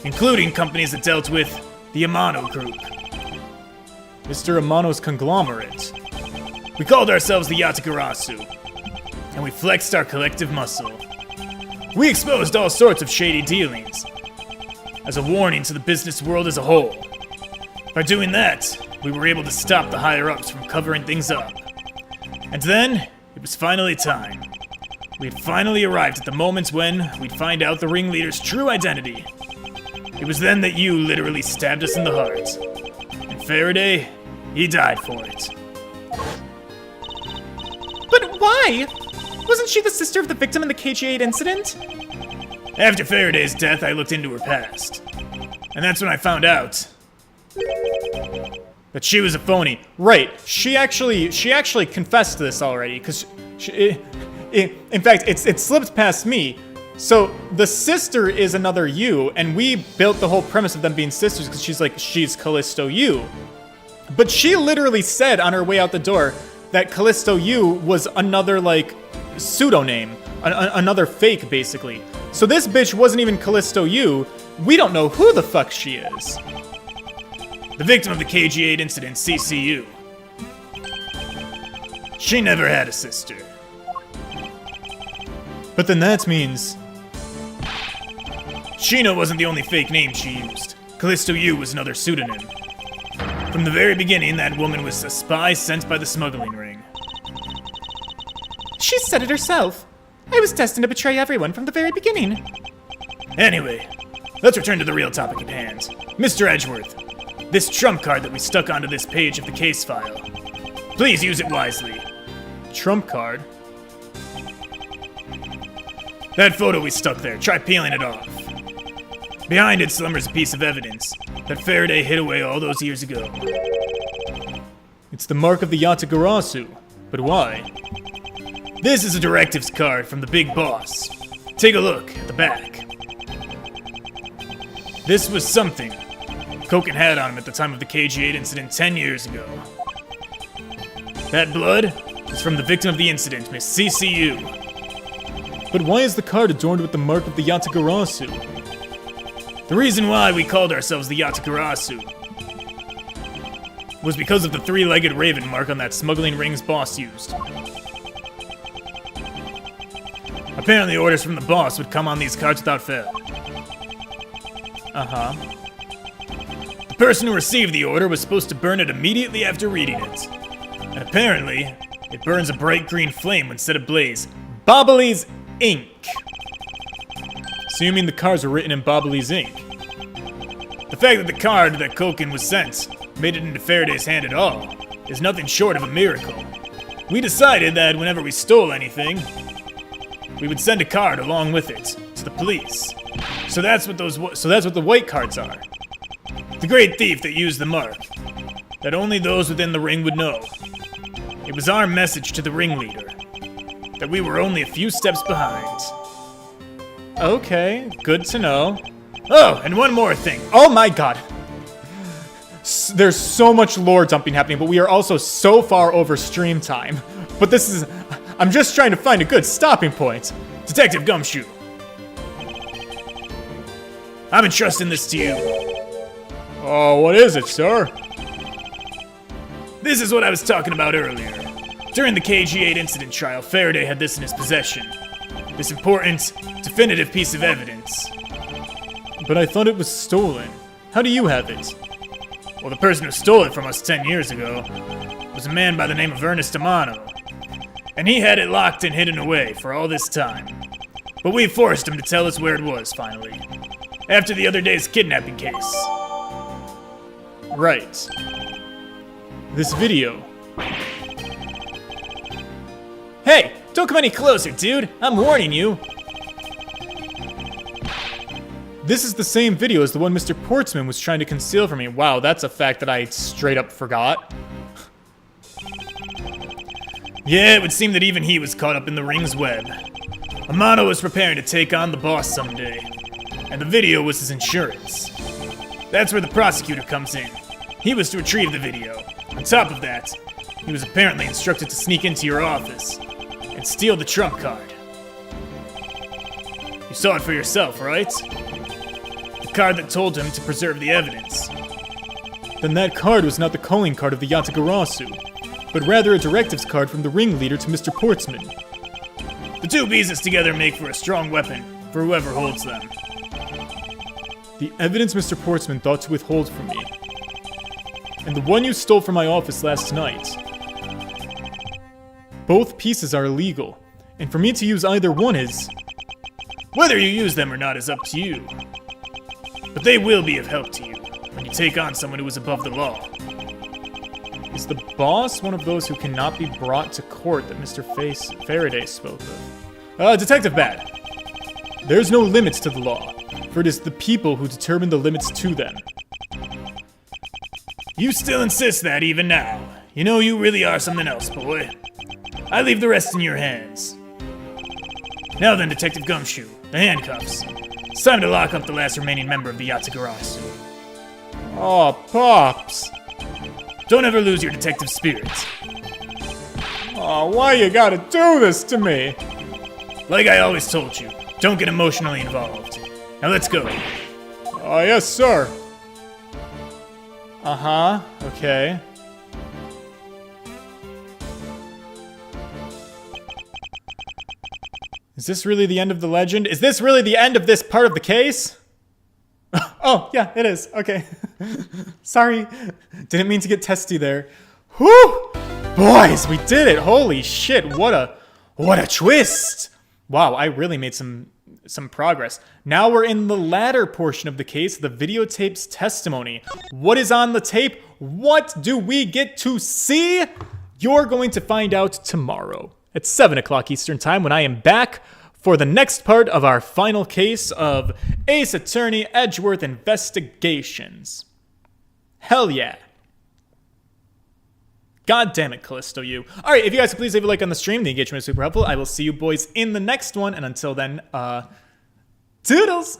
including companies that dealt with the Amano Group. Mr. Amano's conglomerate. We called ourselves the Yatagarasu, and we flexed our collective muscle. We exposed all sorts of shady dealings, as a warning to the business world as a whole. By doing that, we were able to stop the higher-ups from covering things up. And then, it was finally time. We had finally arrived at the moment when we'd find out the ringleader's true identity. It was then that you literally stabbed us in the heart. And Faraday, he died for it. But why? Wasn't she the sister of the victim in the KG8 incident? After Faraday's death, I looked into her past. And that's when I found out that she was a phony. Right. She actually confessed to this already, because in fact, it slipped past me. So the sister is another you, and we built the whole premise of them being sisters because she's Callisto Yu. But she literally said on her way out the door that Callisto Yu was another, like, pseudonym, another fake, basically. So this bitch wasn't even Callisto Yu. We don't know who the fuck she is. The victim of the KG8 incident, CCU. She never had a sister. But then that means... Shih-na wasn't the only fake name she used. Callisto Yu was another pseudonym. From the very beginning, that woman was a spy sent by the smuggling ring. She said it herself. I was destined to betray everyone from the very beginning. Anyway, let's return to the real topic at hand. Mr. Edgeworth, this trump card that we stuck onto this page of the case file. Please use it wisely. Trump card? That photo we stuck there, try peeling it off. Behind it slumbers a piece of evidence that Faraday hid away all those years ago. It's the mark of the Yatagarasu. But why? This is a directives card from the big boss. Take a look at the back. This was something Koken had on him at the time of the KG8 incident 10 years ago. That blood is from the victim of the incident, Miss CCU. But why is the card adorned with the mark of the Yatagarasu? The reason why we called ourselves the Yatagarasu was because of the three-legged raven mark on that smuggling ring's boss used. Apparently orders from the boss would come on these cards without fail. Uh-huh. The person who received the order was supposed to burn it immediately after reading it. And apparently, it burns a bright green flame when set ablaze. Bobbly's ink. So you mean the cards were written in Bobbly's ink? The fact that the card that Koken was sent made it into Faraday's hand at all is nothing short of a miracle. We decided that whenever we stole anything, we would send a card along with it to the police. So that's what the white cards are. The great thief that used the mark, that only those within the ring would know. It was our message to the ringleader that we were only a few steps behind. Okay, good to know. Oh, and one more thing. Oh my god. There's so much lore dumping happening, but we are also so far over stream time. But this is... I'm just trying to find a good stopping point. Detective Gumshoe, I'm entrusting this to you. Oh, what is it, sir? This is what I was talking about earlier. During the KG-8 incident trial, Faraday had this in his possession. This important, definitive piece of evidence. But I thought it was stolen. How do you have it? Well, the person who stole it from us 10 years ago was a man by the name of Ernest Amano. And he had it locked and hidden away for all this time. But we forced him to tell us where it was, finally. After the other day's kidnapping case. Right. This video. Hey, don't come any closer, dude. I'm warning you. This is the same video as the one Mr. Portsman was trying to conceal from me. Wow, that's a fact that I straight up forgot. Yeah, it would seem that even he was caught up in the ring's web. Amano was preparing to take on the boss someday, and the video was his insurance. That's where the prosecutor comes in. He was to retrieve the video. On top of that, he was apparently instructed to sneak into your office and steal the trump card. You saw it for yourself, right? The card that told him to preserve the evidence. Then that card was not the calling card of the Yatagarasu, but rather a directives card from the ringleader to Mr. Portsman. The two pieces together make for a strong weapon for whoever holds them. The evidence Mr. Portsman thought to withhold from me, and the one you stole from my office last night. Both pieces are illegal, and for me to use either one is... Whether you use them or not is up to you. But they will be of help to you when you take on someone who is above the law. Is the boss one of those who cannot be brought to court that Mr. Faraday spoke of? Detective Bad. There's no limits to the law, for it is the people who determine the limits to them. You still insist that even now. You know you really are something else, boy. I leave the rest in your hands. Now then, Detective Gumshoe, the handcuffs. It's time to lock up the last remaining member of the Yatagarasu. Aw, Pops. Don't ever lose your detective spirit. Aw, why you gotta do this to me? Like I always told you, don't get emotionally involved. Now let's go. Oh, yes, sir. Uh-huh, okay. Is this really the end of the legend? Is this really the end of this part of the case? Oh, yeah, it is. Okay. Sorry. Didn't mean to get testy there. Whew! Boys, we did it! Holy shit, what a twist! Wow, I really made some progress. Now we're in the latter portion of the case, the videotape's testimony. What is on the tape? What do we get to see? You're going to find out tomorrow at 7 o'clock Eastern Time when I am back for the next part of our final case of Ace Attorney Edgeworth Investigations. Hell yeah. God damn it, Callisto, you. Alright, if you guys could please leave a like on the stream, the engagement is super helpful. I will see you boys in the next one, and until then, toodles!